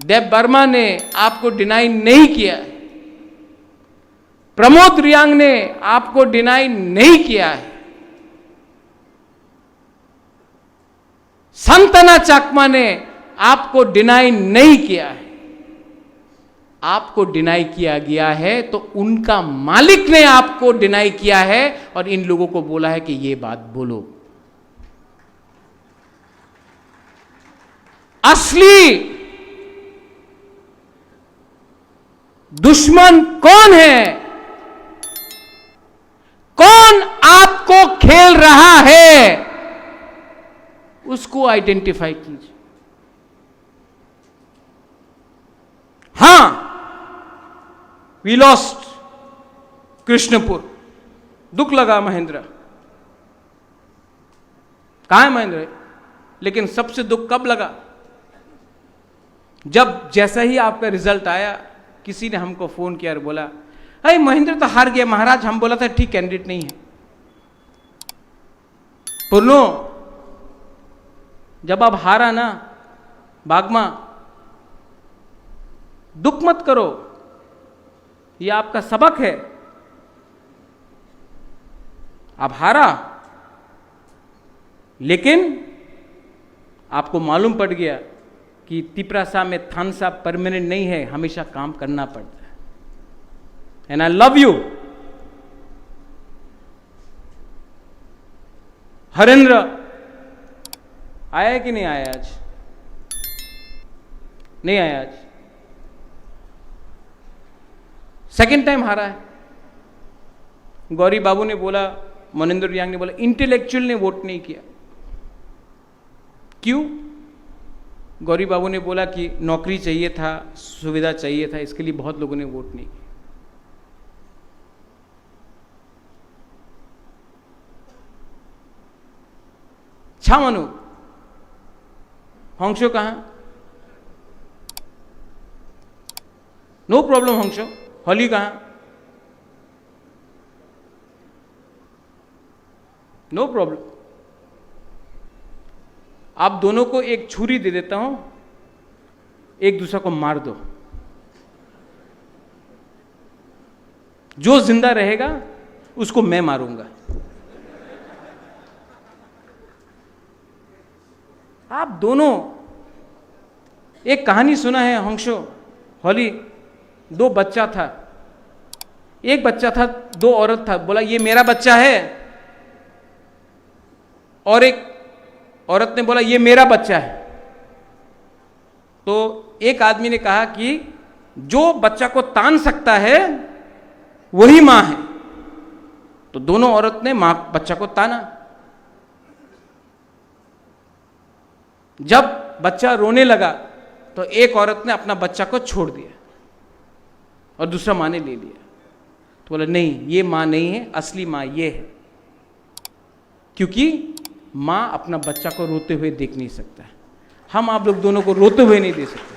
देव वर्मा ने आपको डिनाई नहीं किया है, प्रमोद रियांग ने आपको डिनाई नहीं किया है, संतना चाकमा ने आपको डिनाई नहीं किया है। आपको डिनाई किया गया है तो उनका मालिक ने आपको डिनाई किया है और इन लोगों को बोला है कि ये बात बोलो। असली दुश्मन कौन है? कौन आपको खेल रहा है? उसको आइडेंटिफाई कीजिए। हां, वी लॉस्ट कृष्णपुर, दुख लगा महेंद्र, कहां है महेंद्र? लेकिन सबसे दुख कब लगा? जब जैसा ही आपका रिजल्ट आया, किसी ने हमको फोन किया और बोला, अरे महेंद्र तो हार गया महाराज, हम बोला था ठीक कैंडिडेट नहीं है। पुरनो, जब आप हारा ना बागमा, दुख मत करो, यह आपका सबक है। आप हारा, लेकिन आपको मालूम पड़ गया कि तिपरासा में थानसा परमानेंट नहीं है, हमेशा काम करना पड़ता है। And I love you. Harendra आया है कि नहीं आया आज? नहीं आया आज, सेकेंड टाइम हारा है। गौरी बाबू ने बोला, मनिंदर रियांग ने बोला, इंटेलेक्चुअल ने वोट नहीं किया। क्यों? गौरी बाबू ने बोला कि नौकरी चाहिए था, सुविधा चाहिए था, इसके लिए बहुत लोगों ने वोट नहीं किया। छामनु हंसो कहां? नो प्रॉब्लम हंसो। हॉली कहां? No problem. आप दोनों को एक छुरी दे देता हूं, एक दूसरे को मार दो। जो जिंदा रहेगा उसको मैं मारूंगा। आप दोनों, एक कहानी सुना है हंसो, हॉली? दो बच्चा था, एक बच्चा था, दो औरत था। बोला ये मेरा बच्चा है, और एक औरत ने बोला ये मेरा बच्चा है। तो एक आदमी ने कहा कि जो बच्चा को तान सकता है वही मां है। तो दोनों औरत ने मां बच्चा को ताना। जब बच्चा रोने लगा तो एक औरत ने अपना बच्चा को छोड़ दिया और दूसरा मां ने ले लिया। तो बोला नहीं, ये मां नहीं है, असली मां ये है। क्योंकि मां अपना बच्चा को रोते हुए देख नहीं सकता है। हम आप लोग दोनों को रोते हुए नहीं देख सकते,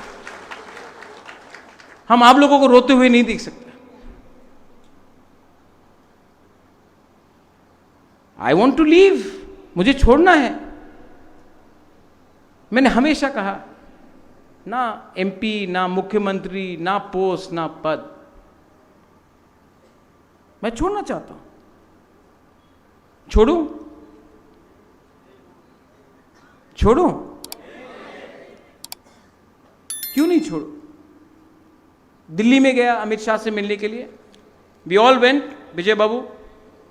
हम आप लोगों को रोते हुए नहीं देख सकते। आई वॉन्ट टू लीव, मुझे छोड़ना है। मैंने हमेशा कहा, ना एमपी, ना मुख्यमंत्री, ना पोस्ट, ना पद, मैं छोड़ना चाहता हूं। छोड़ूं? छोड़ूं? क्यों नहीं छोड़ू? दिल्ली में गया अमित शाह से मिलने के लिए। वी ऑल वेंट, विजय बाबू,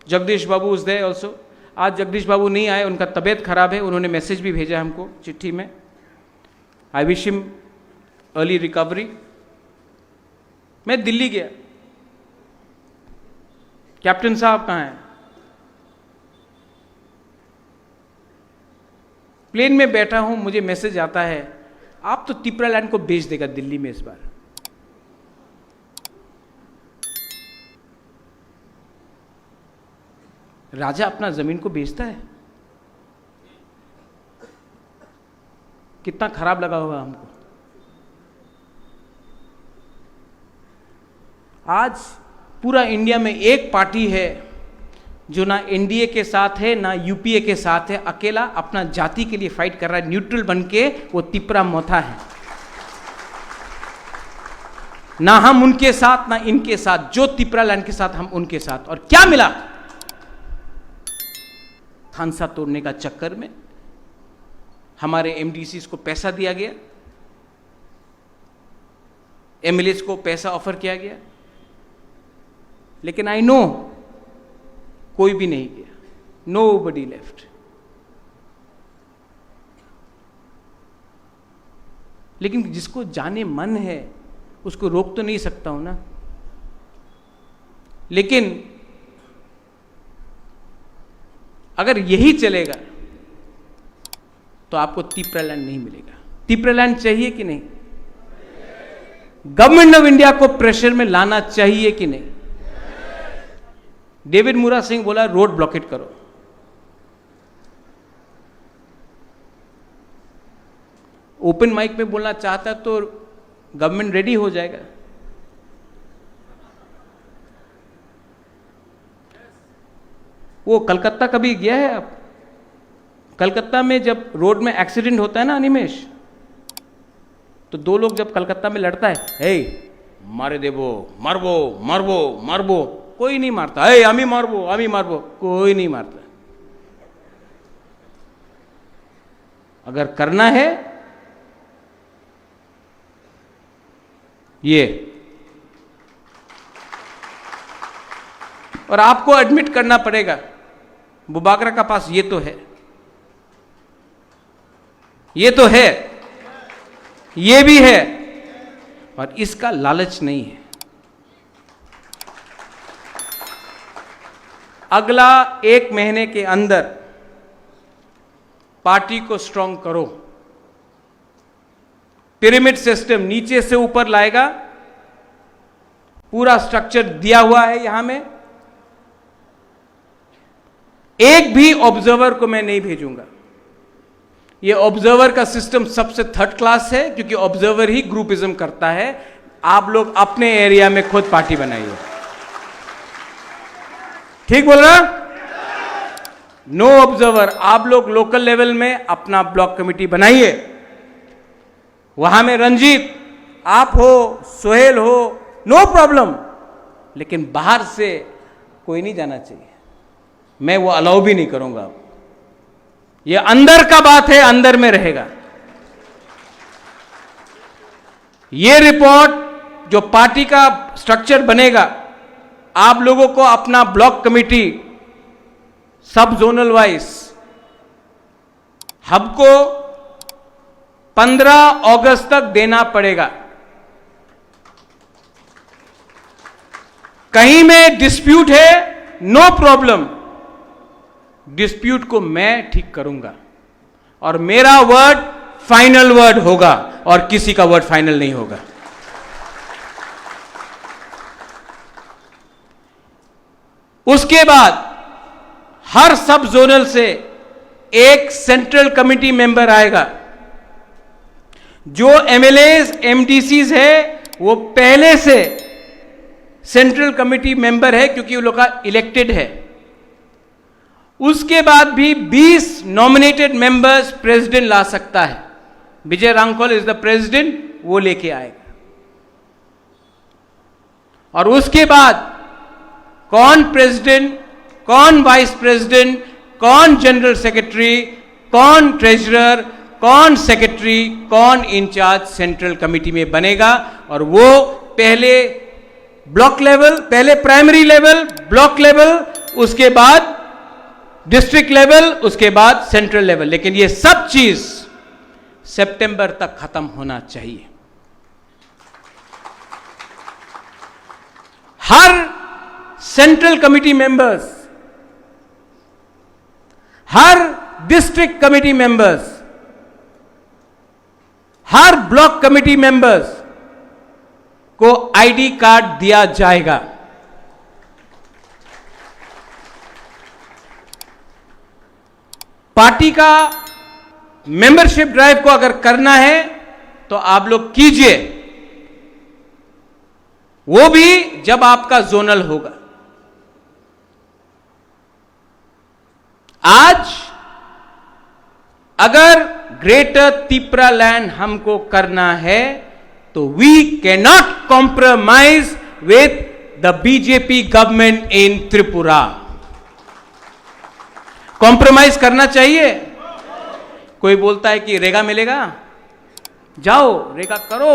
जगदीश बाबू उस दे ऑल्सो। आज जगदीश बाबू नहीं आए, उनका तबीयत खराब है। उन्होंने मैसेज भी भेजा हमको चिट्ठी में। I wish him early recovery. मैं दिल्ली गया, कैप्टन साहब कहाँ हैं? प्लेन में बैठा हूं, मुझे मैसेज आता है आप तो तिपरालैंड को बेच देगा दिल्ली में इस बार। राजा अपना जमीन को बेचता है? कितना खराब लगा होगा हमको। आज पूरा इंडिया में एक पार्टी है जो ना एनडीए के साथ है, ना यूपीए के साथ है, अकेला अपना जाति के लिए फाइट कर रहा है, न्यूट्रल बन के। वो तिपरा मोथा है। ना हम उनके साथ, ना इनके साथ। जो तिपरालैंड के साथ, हम उनके साथ। और क्या मिला? थानसा तोड़ने का चक्कर में हमारे एमडीसीज को पैसा दिया गया, एमएलएस को पैसा ऑफर किया गया, लेकिन आई नो कोई भी नहीं गया। Nobody left. लेकिन जिसको जाने मन है उसको रोक तो नहीं सकता हूं ना। लेकिन अगर यही चलेगा तो आपको तिपरालैंड नहीं मिलेगा। तिपरालैंड चाहिए कि नहीं? गवर्नमेंट ऑफ इंडिया को प्रेशर में लाना चाहिए कि नहीं? डेविड मुरा सिंह बोला रोड ब्लॉकेट करो। ओपन माइक में बोलना चाहता तो गवर्नमेंट रेडी हो जाएगा। वो कलकत्ता कभी गया है आप? कलकत्ता में जब रोड में एक्सीडेंट होता है ना अनिमेश, तो दो लोग जब कलकत्ता में लड़ता है, हे मारे देबो, मारबो मारबो मारबो, कोई नहीं मारता। हे आमी मारबो, कोई नहीं मारता। अगर करना है ये, और आपको एडमिट करना पड़ेगा बुबाकरा का पास ये तो है, ये तो है, ये भी है, और इसका लालच नहीं है। अगला 1 महीने के अंदर पार्टी को स्ट्रांग करो। पिरामिड सिस्टम नीचे से ऊपर लाएगा, पूरा स्ट्रक्चर दिया हुआ है यहां में। एक भी ऑब्जर्वर को मैं नहीं भेजूंगा। ये ऑब्जर्वर का सिस्टम सबसे थर्ड क्लास है, क्योंकि ऑब्जर्वर ही ग्रुपिज्म करता है। आप लोग अपने एरिया में खुद पार्टी बनाइए। ठीक बोल रहा? No observer. आप लोग लोकल लेवल में अपना ब्लॉक कमेटी बनाइए। वहां में रंजीत आप हो, सोहेल हो, नो प्रॉब्लम, लेकिन बाहर से कोई नहीं जाना चाहिए। मैं वो अलाउ भी नहीं करूंगा। ये अंदर का बात है, अंदर में रहेगा। ये रिपोर्ट जो पार्टी का स्ट्रक्चर बनेगा, आप लोगों को अपना ब्लॉक कमेटी सब जोनल वाइज हब को 15 अगस्त तक देना पड़ेगा। कहीं में डिस्प्यूट है, नो प्रॉब्लम, डिस्प्यूट को मैं ठीक करूंगा, और मेरा वर्ड फाइनल वर्ड होगा, और किसी का वर्ड फाइनल नहीं होगा। उसके बाद हर सब जोनल से एक सेंट्रल कमेटी मेंबर आएगा। जो एमएलएज एमडीसीज है वो पहले से सेंट्रल कमेटी मेंबर है, क्योंकि वो लोग का इलेक्टेड है। उसके बाद भी 20 नॉमिनेटेड मेंबर्स प्रेसिडेंट ला सकता है। विजय रांखोल इज द प्रेसिडेंट, वो लेके आएगा। और उसके बाद कौन प्रेसिडेंट, कौन वाइस प्रेसिडेंट, कौन जनरल सेक्रेटरी, कौन ट्रेजरर, कौन सेक्रेटरी, कौन इंचार्ज सेंट्रल कमेटी में बनेगा, और वो पहले ब्लॉक लेवल, पहले प्राइमरी लेवल, ब्लॉक लेवल, उसके बाद डिस्ट्रिक्ट लेवल, उसके बाद सेंट्रल लेवल। लेकिन ये सब चीज सितंबर तक खत्म होना चाहिए। हर सेंट्रल कमेटी मेंबर्स, हर डिस्ट्रिक्ट कमेटी मेंबर्स, हर ब्लॉक कमेटी मेंबर्स को आईडी कार्ड दिया जाएगा। पार्टी का मेंबरशिप ड्राइव को अगर करना है तो आप लोग कीजिए, वो भी जब आपका जोनल होगा। आज अगर ग्रेटर त्रिपुरा लैंड हमको करना है तो we cannot compromise with the BJP government in Tripura. Compromise करना चाहिए। कोई बोलता है कि रेगा मिलेगा, जाओ रेगा करो।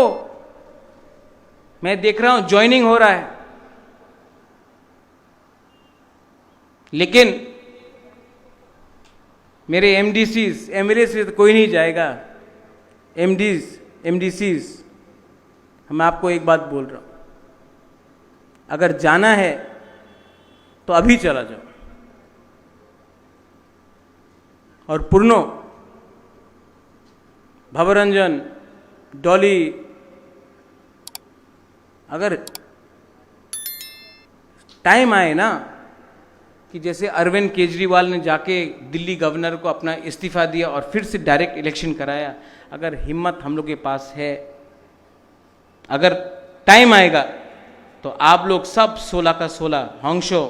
मैं देख रहा हूं ज्वाइनिंग हो रहा है, लेकिन मेरे एमडीसीज, एमएलए से तो कोई नहीं जाएगा। एमडीसीज, मैं आपको एक बात बोल रहा हूं, अगर जाना है तो अभी चला जाओ। और पूर्णो, भवरंजन, डॉली, अगर टाइम आए ना कि जैसे अरविंद केजरीवाल ने जाके दिल्ली गवर्नर को अपना इस्तीफा दिया और फिर से डायरेक्ट इलेक्शन कराया, अगर हिम्मत हम लोग के पास है, अगर टाइम आएगा तो आप लोग सब 16 का 16 होंगशो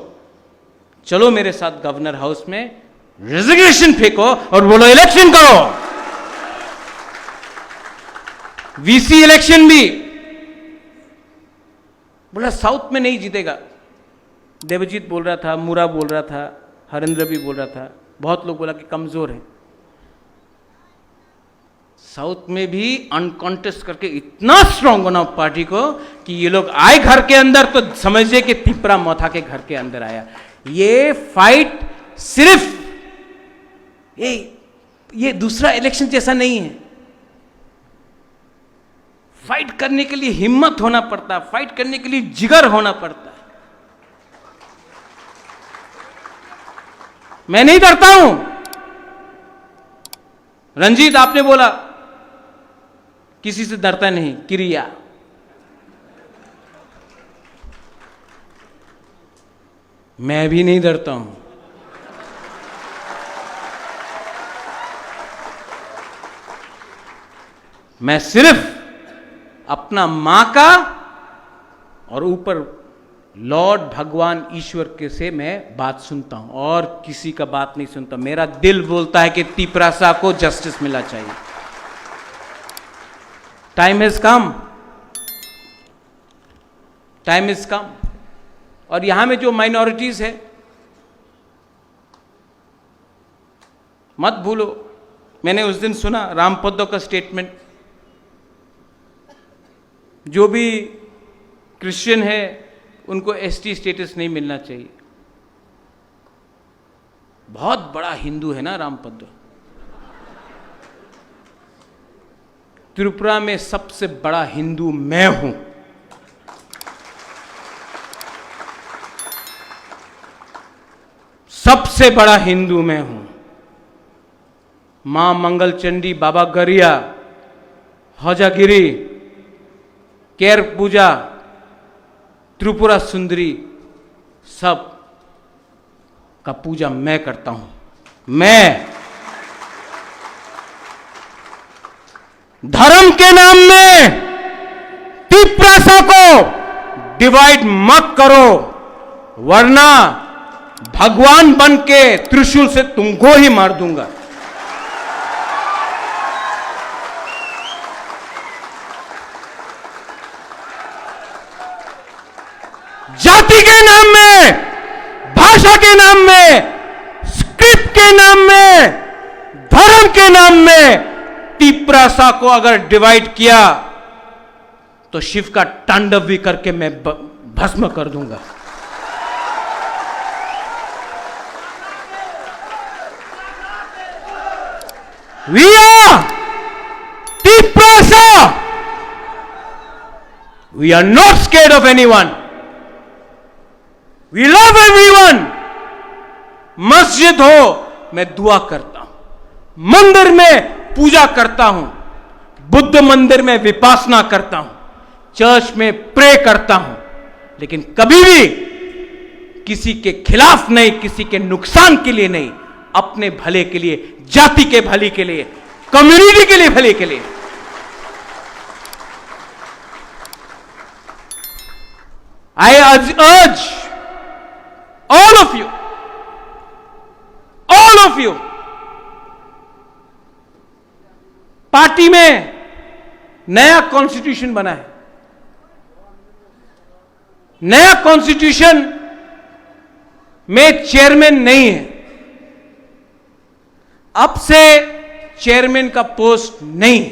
चलो मेरे साथ गवर्नर हाउस में, रेजिग्नेशन फेंको और बोलो इलेक्शन करो। वीसी इलेक्शन भी बोला साउथ में नहीं जीतेगा। देवजीत बोल रहा था, मुरा बोल रहा था, हरेंद्र भी बोल रहा था, बहुत लोग बोला कि कमजोर है। साउथ में भी अनकॉन्टेस्ट करके इतना स्ट्रांग बना पार्टी को कि ये लोग आए घर के अंदर तो समझिए कि तिपरा मौथा के घर के अंदर आया। ये फाइट सिर्फ ये दूसरा इलेक्शन जैसा नहीं है। फाइट करने के लिए हिम्मत होना पड़ता है, फाइट करने के लिए जिगर होना पड़ता है। मैं नहीं डरता हूं। रंजीत आपने बोला किसी से डरता नहीं, क्रिया। मैं भी नहीं डरता हूं। मैं सिर्फ अपना मां का और ऊपर लॉर्ड भगवान ईश्वर के से मैं बात सुनता हूं और किसी का बात नहीं सुनता। मेरा दिल बोलता है कि तिपरासा को जस्टिस मिलना चाहिए। Time has come, time is come. और यहां में जो माइनॉरिटीज है, मत भूलो, मैंने उस दिन सुना रामपद्दो का स्टेटमेंट, जो भी क्रिश्चियन है उनको एसटी स्टेटस नहीं मिलना चाहिए। बहुत बड़ा हिंदू है ना रामपद्दो। त्रिपुरा में सबसे बड़ा हिंदू मैं हूं। सबसे बड़ा हिंदू मैं हूं। मां मंगल चंडी, बाबा गरिया, हजागिरी, केर पूजा, त्रिपुरा सुंदरी, सब का पूजा मैं करता हूं। मैं धर्म के नाम में तिपरासा को डिवाइड मत करो, वरना भगवान बन के त्रिशूल से तुमको ही मार दूंगा। जाति के नाम में, भाषा के नाम में, स्क्रिप्ट के नाम में, धर्म के नाम में तिपरासा को अगर डिवाइड किया तो शिव का तांडव भी करके मैं भस्म कर दूंगा। We are Tiprasa. We are not scared of anyone. We love everyone. मस्जिद हो मैं दुआ करता हूं, मंदिर में पूजा करता हूं, बुद्ध मंदिर में विपासना करता हूं, चर्च में प्रे करता हूं, लेकिन कभी भी किसी के खिलाफ नहीं, किसी के नुकसान के लिए नहीं, अपने भले के लिए, जाति के भले के लिए, कम्युनिटी के लिए, भले के लिए। I urge all of you, party में नया कॉन्स्टिट्यूशन बना है। नया कॉन्स्टिट्यूशन में चेयरमैन नहीं है। अब से चेयरमैन का पोस्ट नहीं है।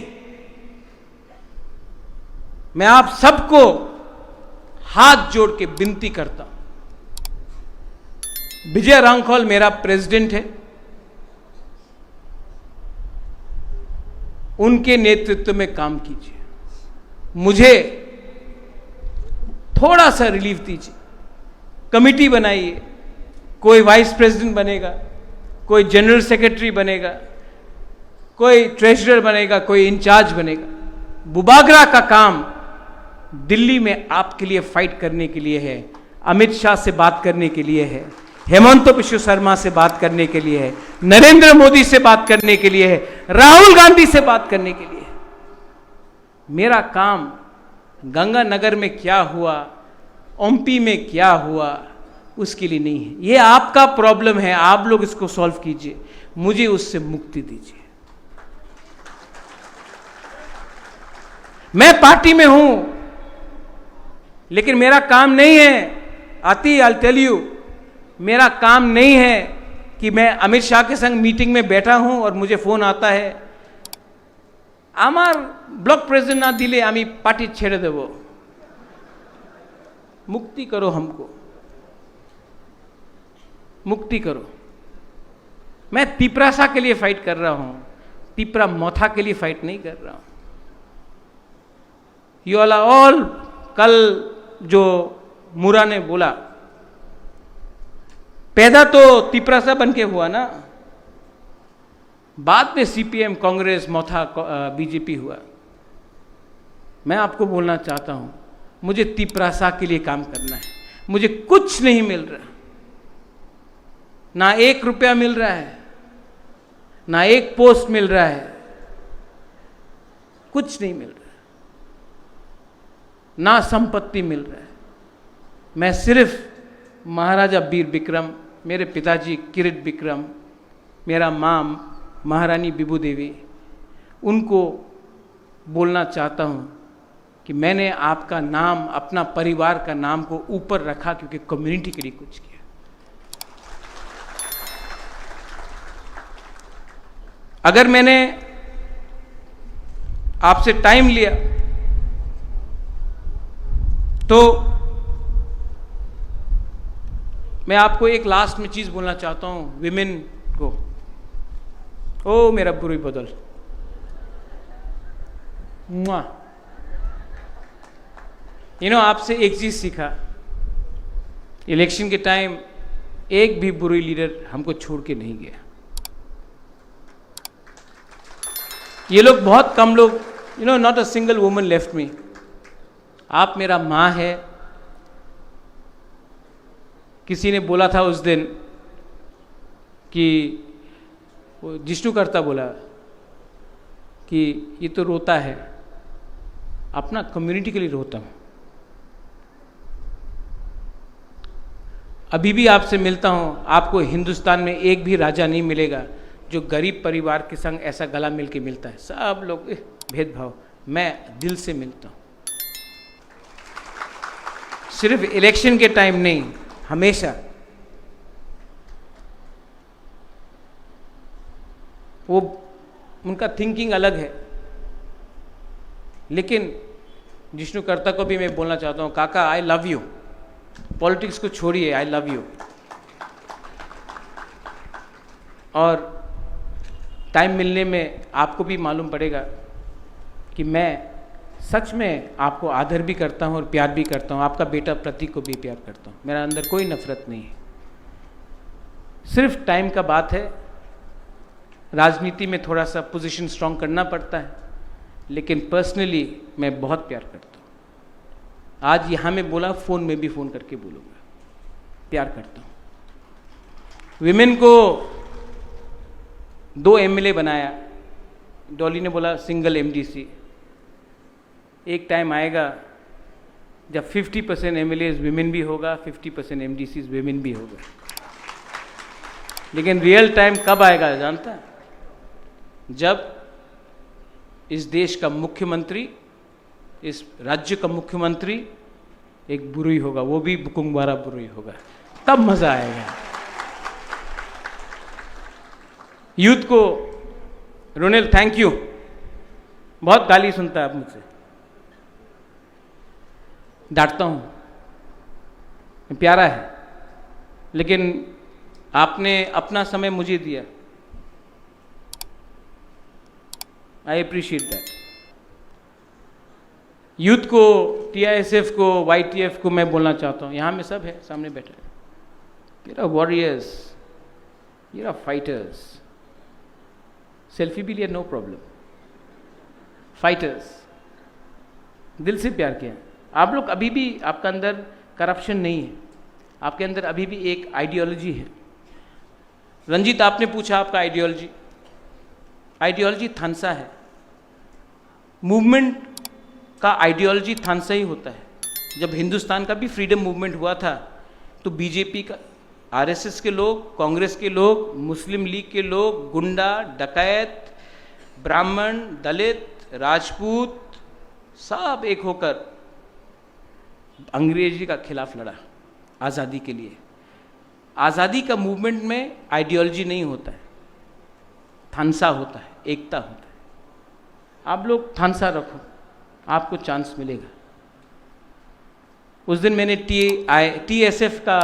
मैं आप सबको हाथ जोड़ के विनती करता हूं, विजय रांखौल मेरा प्रेसिडेंट है, उनके नेतृत्व में काम कीजिए, मुझे थोड़ा सा रिलीफ दीजिए। कमिटी बनाइए, कोई वाइस प्रेसिडेंट बनेगा, कोई जनरल सेक्रेटरी बनेगा, कोई ट्रेजरर बनेगा, कोई इंचार्ज बनेगा। बुबागरा का काम दिल्ली में आपके लिए फाइट करने के लिए है, अमित शाह से बात करने के लिए है, हेमंत बिश्व शर्मा से बात करने के लिए है, नरेंद्र मोदी से बात करने के लिए है, राहुल गांधी से बात करने के लिए है। मेरा काम गंगानगर में क्या हुआ, ओमपी में क्या हुआ, उसके लिए नहीं है। ये आपका प्रॉब्लम है, आप लोग इसको सॉल्व कीजिए, मुझे उससे मुक्ति दीजिए। मैं पार्टी में हूं, लेकिन मेरा काम नहीं है, आती आई टेल यू, मेरा काम नहीं है कि मैं अमित शाह के संग मीटिंग में बैठा हूं और मुझे फोन आता है आमार ब्लॉक प्रेसिडेंट ना दिले आमी पार्टी छेड़े देव, मुक्ति करो, हमको मुक्ति करो। मैं तिपरासा के लिए फाइट कर रहा हूं, तिपरा मोथा के लिए फाइट नहीं कर रहा हूं। यू ऑल, कल जो मुरा ने बोला, पैदा तो तिपरासा बन के हुआ ना, बाद में सीपीएम, कांग्रेस, मोथा, बीजेपी हुआ। मैं आपको बोलना चाहता हूं, मुझे तिपरासा के लिए काम करना है। मुझे कुछ नहीं मिल रहा, ना 1 रुपया मिल रहा है, ना 1 पोस्ट मिल रहा है, कुछ नहीं मिल रहा, ना संपत्ति मिल रहा है। मैं सिर्फ महाराजा वीर विक्रम, मेरे पिताजी किरीट विक्रम, मेरा माँ महारानी बिबू देवी, उनको बोलना चाहता हूं कि मैंने आपका नाम, अपना परिवार का नाम को ऊपर रखा क्योंकि कम्युनिटी के लिए कुछ किया। अगर मैंने आपसे टाइम लिया तो मैं आपको एक लास्ट में चीज बोलना चाहता हूं विमेन को। ओ मेरा बुरी बदल, आपसे एक चीज सीखा, इलेक्शन के टाइम एक भी बुरी लीडर हमको छोड़ के नहीं गया। ये लोग बहुत कम लोग, not a single woman left me. आप मेरा माँ है। किसी ने बोला था उस दिन कि जिष्णु करता बोला कि ये तो रोता है, अपना कम्युनिटी के लिए रोता हूं। अभी भी आपसे मिलता हूं, आपको हिंदुस्तान में एक भी राजा नहीं मिलेगा जो गरीब परिवार के संग ऐसा गला मिल के मिलता है। सब लोग भेदभाव, मैं दिल से मिलता हूं, सिर्फ इलेक्शन के टाइम नहीं, हमेशा। वो उनका थिंकिंग अलग है, लेकिन जिष्णु कर्ता को भी मैं बोलना चाहता हूं, काका आई लव यू, पॉलिटिक्स को छोड़िए, आई लव यू। और टाइम मिलने में आपको भी मालूम पड़ेगा कि मैं सच में आपको आदर भी करता हूं और प्यार भी करता हूं। आपका बेटा प्रतीक को भी प्यार करता हूं, मेरा अंदर कोई नफरत नहीं है। सिर्फ टाइम का बात है, राजनीति में थोड़ा सा पोजीशन स्ट्रांग करना पड़ता है, लेकिन पर्सनली मैं बहुत प्यार करता हूं। आज यहां में बोला, फोन में भी फोन करके बोलूंगा, प्यार करता हूं। विमेन को 2 एमएलए बनाया, डॉली ने बोला सिंगल एमडीसी। एक टाइम आएगा जब 50% एमएलएज विमेन भी होगा, 50% एमडीसीज विमेन भी होगा। लेकिन रियल टाइम कब आएगा जानता है? जब इस देश का मुख्यमंत्री, इस राज्य का मुख्यमंत्री एक बुरुई होगा, वो भी बुकुंगवारा बुरुई होगा, तब मजा आएगा। यूथ को, रोनेल थैंक यू, बहुत गाली सुनता है आप मुझसे, डांटता हूं, प्यारा है, लेकिन आपने अपना समय मुझे दिया, आई अप्रिशिएट दैट। यूथ को, टीआईएसएफ को, वाईटीएफ को मैं बोलना चाहता हूं, यहां में सब है, सामने बैठे हैं, you are warriors, you are fighters. Selfie भी लिया, नो प्रॉब्लम, फाइटर्स, दिल से प्यार किया। आप लोग अभी भी, आपका अंदर करप्शन नहीं है, आपके अंदर अभी भी एक आइडियोलॉजी है। रंजीत, आपने पूछा आपका आइडियोलॉजी, आइडियोलॉजी थानसा है। मूवमेंट का आइडियोलॉजी थानसा ही होता है। जब हिंदुस्तान का भी फ्रीडम मूवमेंट हुआ था तो बीजेपी का, आरएसएस के लोग, कांग्रेस के लोग, मुस्लिम लीग के लोग, गुंडा, डकैत, ब्राह्मण, दलित, राजपूत, सब एक होकर अंग्रेजी का खिलाफ लड़ा आज़ादी के लिए। आज़ादी का मूवमेंट में आइडियोलॉजी नहीं होता है, थानसा होता है, एकता होता है। आप लोग थानसा रखो, आपको चांस मिलेगा। उस दिन मैंने TSF का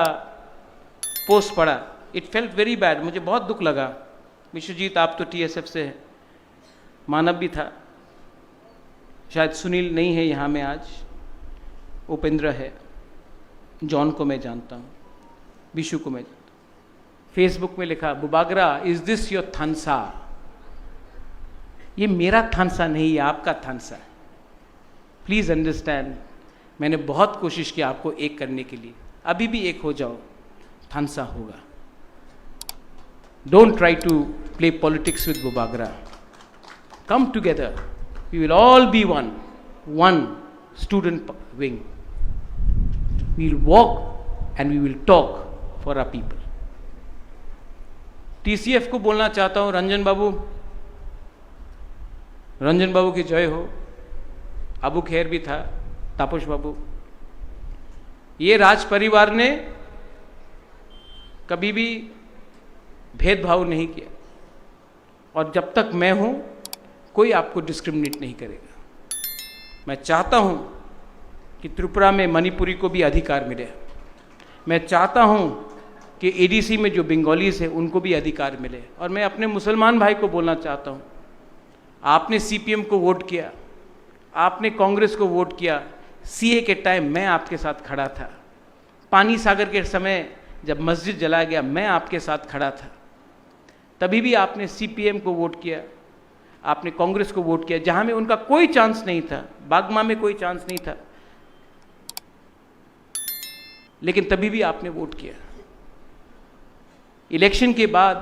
पोस्ट पढ़ा, इट फेल्ट वेरी बैड, मुझे बहुत दुख लगा। विश्वजीत आप तो TSF से हैं, मानव भी था, शायद सुनील नहीं है यहाँ में आज, उपेंद्र है, जॉन को मैं जानता हूँ, विशु को मैं जानता हूँ। फेसबुक में लिखा, बुबागरा इज दिस योर थानसा? ये मेरा थानसा नहीं है, आपका थानसा है। प्लीज़ अंडरस्टैंड, मैंने बहुत कोशिश की आपको एक करने के लिए, अभी भी एक हो जाओ, थानसा होगा। Don't try to play politics with Bubagra, come together, we will all be one student wing, we will walk and we will talk for our people. TCF को बोलना चाहता हूं, रंजन बाबू की जय हो। अबू खैर भी था, तापस बाबू। ये राज परिवार ने कभी भी भेदभाव नहीं किया, और जब तक मैं हूं कोई आपको डिस्क्रिमिनेट नहीं करेगा। मैं चाहता हूं कि त्रिपुरा में मणिपुरी को भी अधिकार मिले। मैं चाहता हूं कि ADC में जो बंगालीज हैं उनको भी अधिकार मिले। और मैं अपने मुसलमान भाई को बोलना चाहता हूं, आपने CPM को वोट किया, आपने कांग्रेस को वोट किया, CA के टाइम मैं आपके साथ खड़ा था, पानी सागर के समय जब मस्जिद जलाया गया मैं आपके साथ खड़ा था, तभी भी आपने CPM को वोट किया, आपने कांग्रेस को वोट किया जहां में उनका कोई चांस नहीं था, बागमा में कोई चांस नहीं था, लेकिन तभी भी आपने वोट किया। इलेक्शन के बाद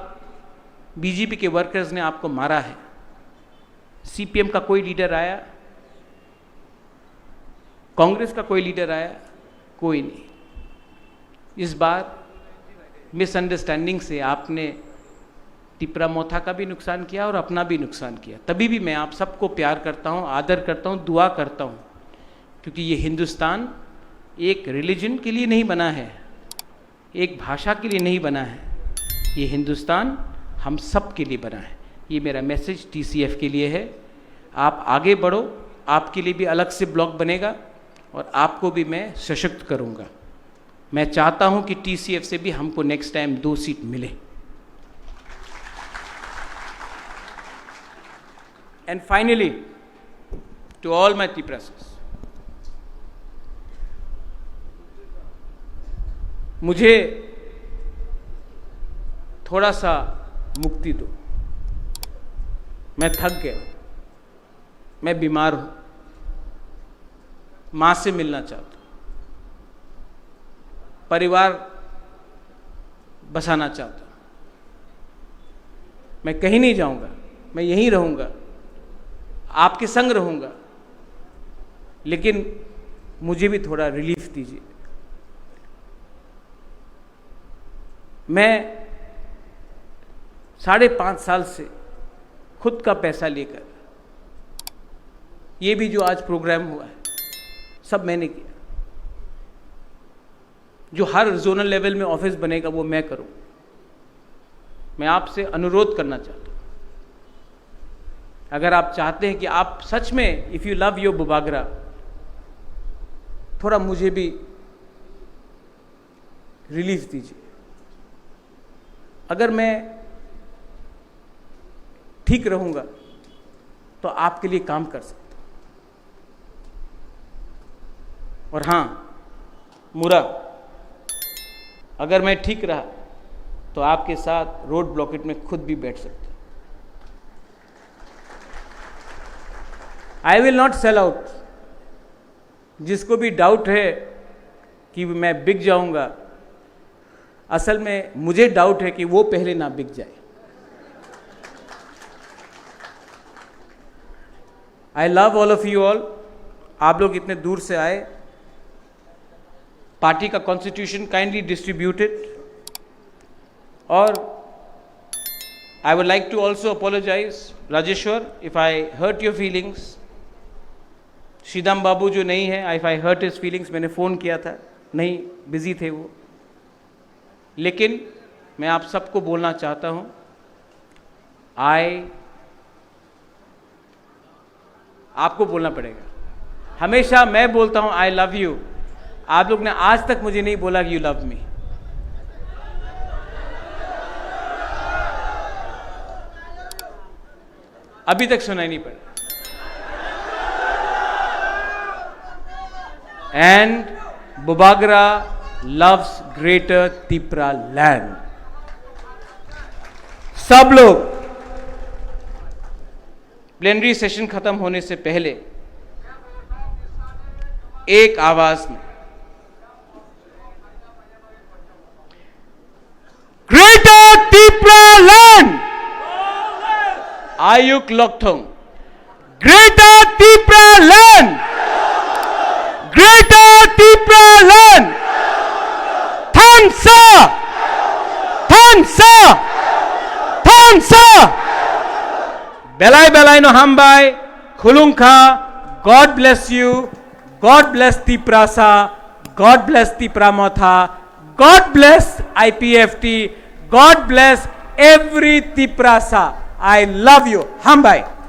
BJP के वर्कर्स ने आपको मारा है, CPM का कोई लीडर आया, कांग्रेस का कोई लीडर आया? कोई नहीं। इस बार मिसअंडरस्टैंडिंग से आपने टिपरा मोथा का भी नुकसान किया और अपना भी नुकसान किया। तभी भी मैं आप सबको प्यार करता हूँ, आदर करता हूँ, दुआ करता हूँ, क्योंकि ये हिंदुस्तान एक रिलीजन के लिए नहीं बना है, एक भाषा के लिए नहीं बना है, ये हिंदुस्तान हम सब के लिए बना है। ये मेरा मैसेज TCF के लिए है। आप आगे बढ़ो, आपके लिए भी अलग से ब्लॉक बनेगा और आपको भी मैं सशक्त करूँगा। मैं चाहता हूँ कि TCF से भी हमको नेक्स्ट टाइम 2 सीट मिले। And finally to all my Triprasas, मुझे थोड़ा सा मुक्ति दो। मैं थक गया, मैं बीमार हूं, मां से मिलना चाहता हूं, परिवार बसाना चाहता हूं। मैं कहीं नहीं जाऊंगा, मैं यहीं रहूंगा, आपके संग रहूंगा, लेकिन मुझे भी थोड़ा रिलीफ दीजिए। मैं 5.5 साल से खुद का पैसा लेकर, ये भी जो आज प्रोग्राम हुआ है सब मैंने किया। जो हर जोनल लेवल में ऑफिस बनेगा वो मैं करूं। मैं आपसे अनुरोध करना चाहता हूं, अगर आप चाहते हैं कि आप सच में, if you love your Bubagra, थोड़ा मुझे भी रिलीफ दीजिए। अगर मैं ठीक रहूंगा तो आपके लिए काम कर सकता हूं। और हां मुरा, अगर मैं ठीक रहा तो आपके साथ रोड ब्लॉकेट में खुद भी बैठ सकता हूं। I will not sell out. जिसको भी डाउट है कि मैं बिक जाऊंगा, असल में मुझे डाउट है कि वो पहले ना बिक जाए। I love all of you all. आप लोग इतने दूर से आए। पार्टी का कॉन्स्टिट्यूशन काइंडली डिस्ट्रीब्यूटेड, और I would like to also apologise Rajeshwar if I hurt your feelings. Shridam babu जो नहीं है, आई हर्ट हिज फीलिंग्स, मैंने फ़ोन किया था, नहीं बिजी थे वो, लेकिन मैं आप सबको बोलना चाहता हूं, आपको बोलना पड़ेगा। हमेशा मैं बोलता हूं आई लव यू, आप लोग ने आज तक मुझे नहीं बोला कि यू लव मी। अभी तक सुनाई नहीं पड़ा। And Bubagra loves greater Tipra land. सब लोग प्लेनरी सेशन खत्म होने से पहले एक आवाज में ग्रेटर तिपरा लैंड आयुक लोकथोंग, greater Tipra land, greater Tipra land, थांसा, थांसा, थांसा, बेलाई बेलाई नो हमबाई, खुलुंखा, God bless you, God bless Tiprasa, God bless Tipramotha, God bless IPFT, God bless every Tiprasa. I love you. Hambai.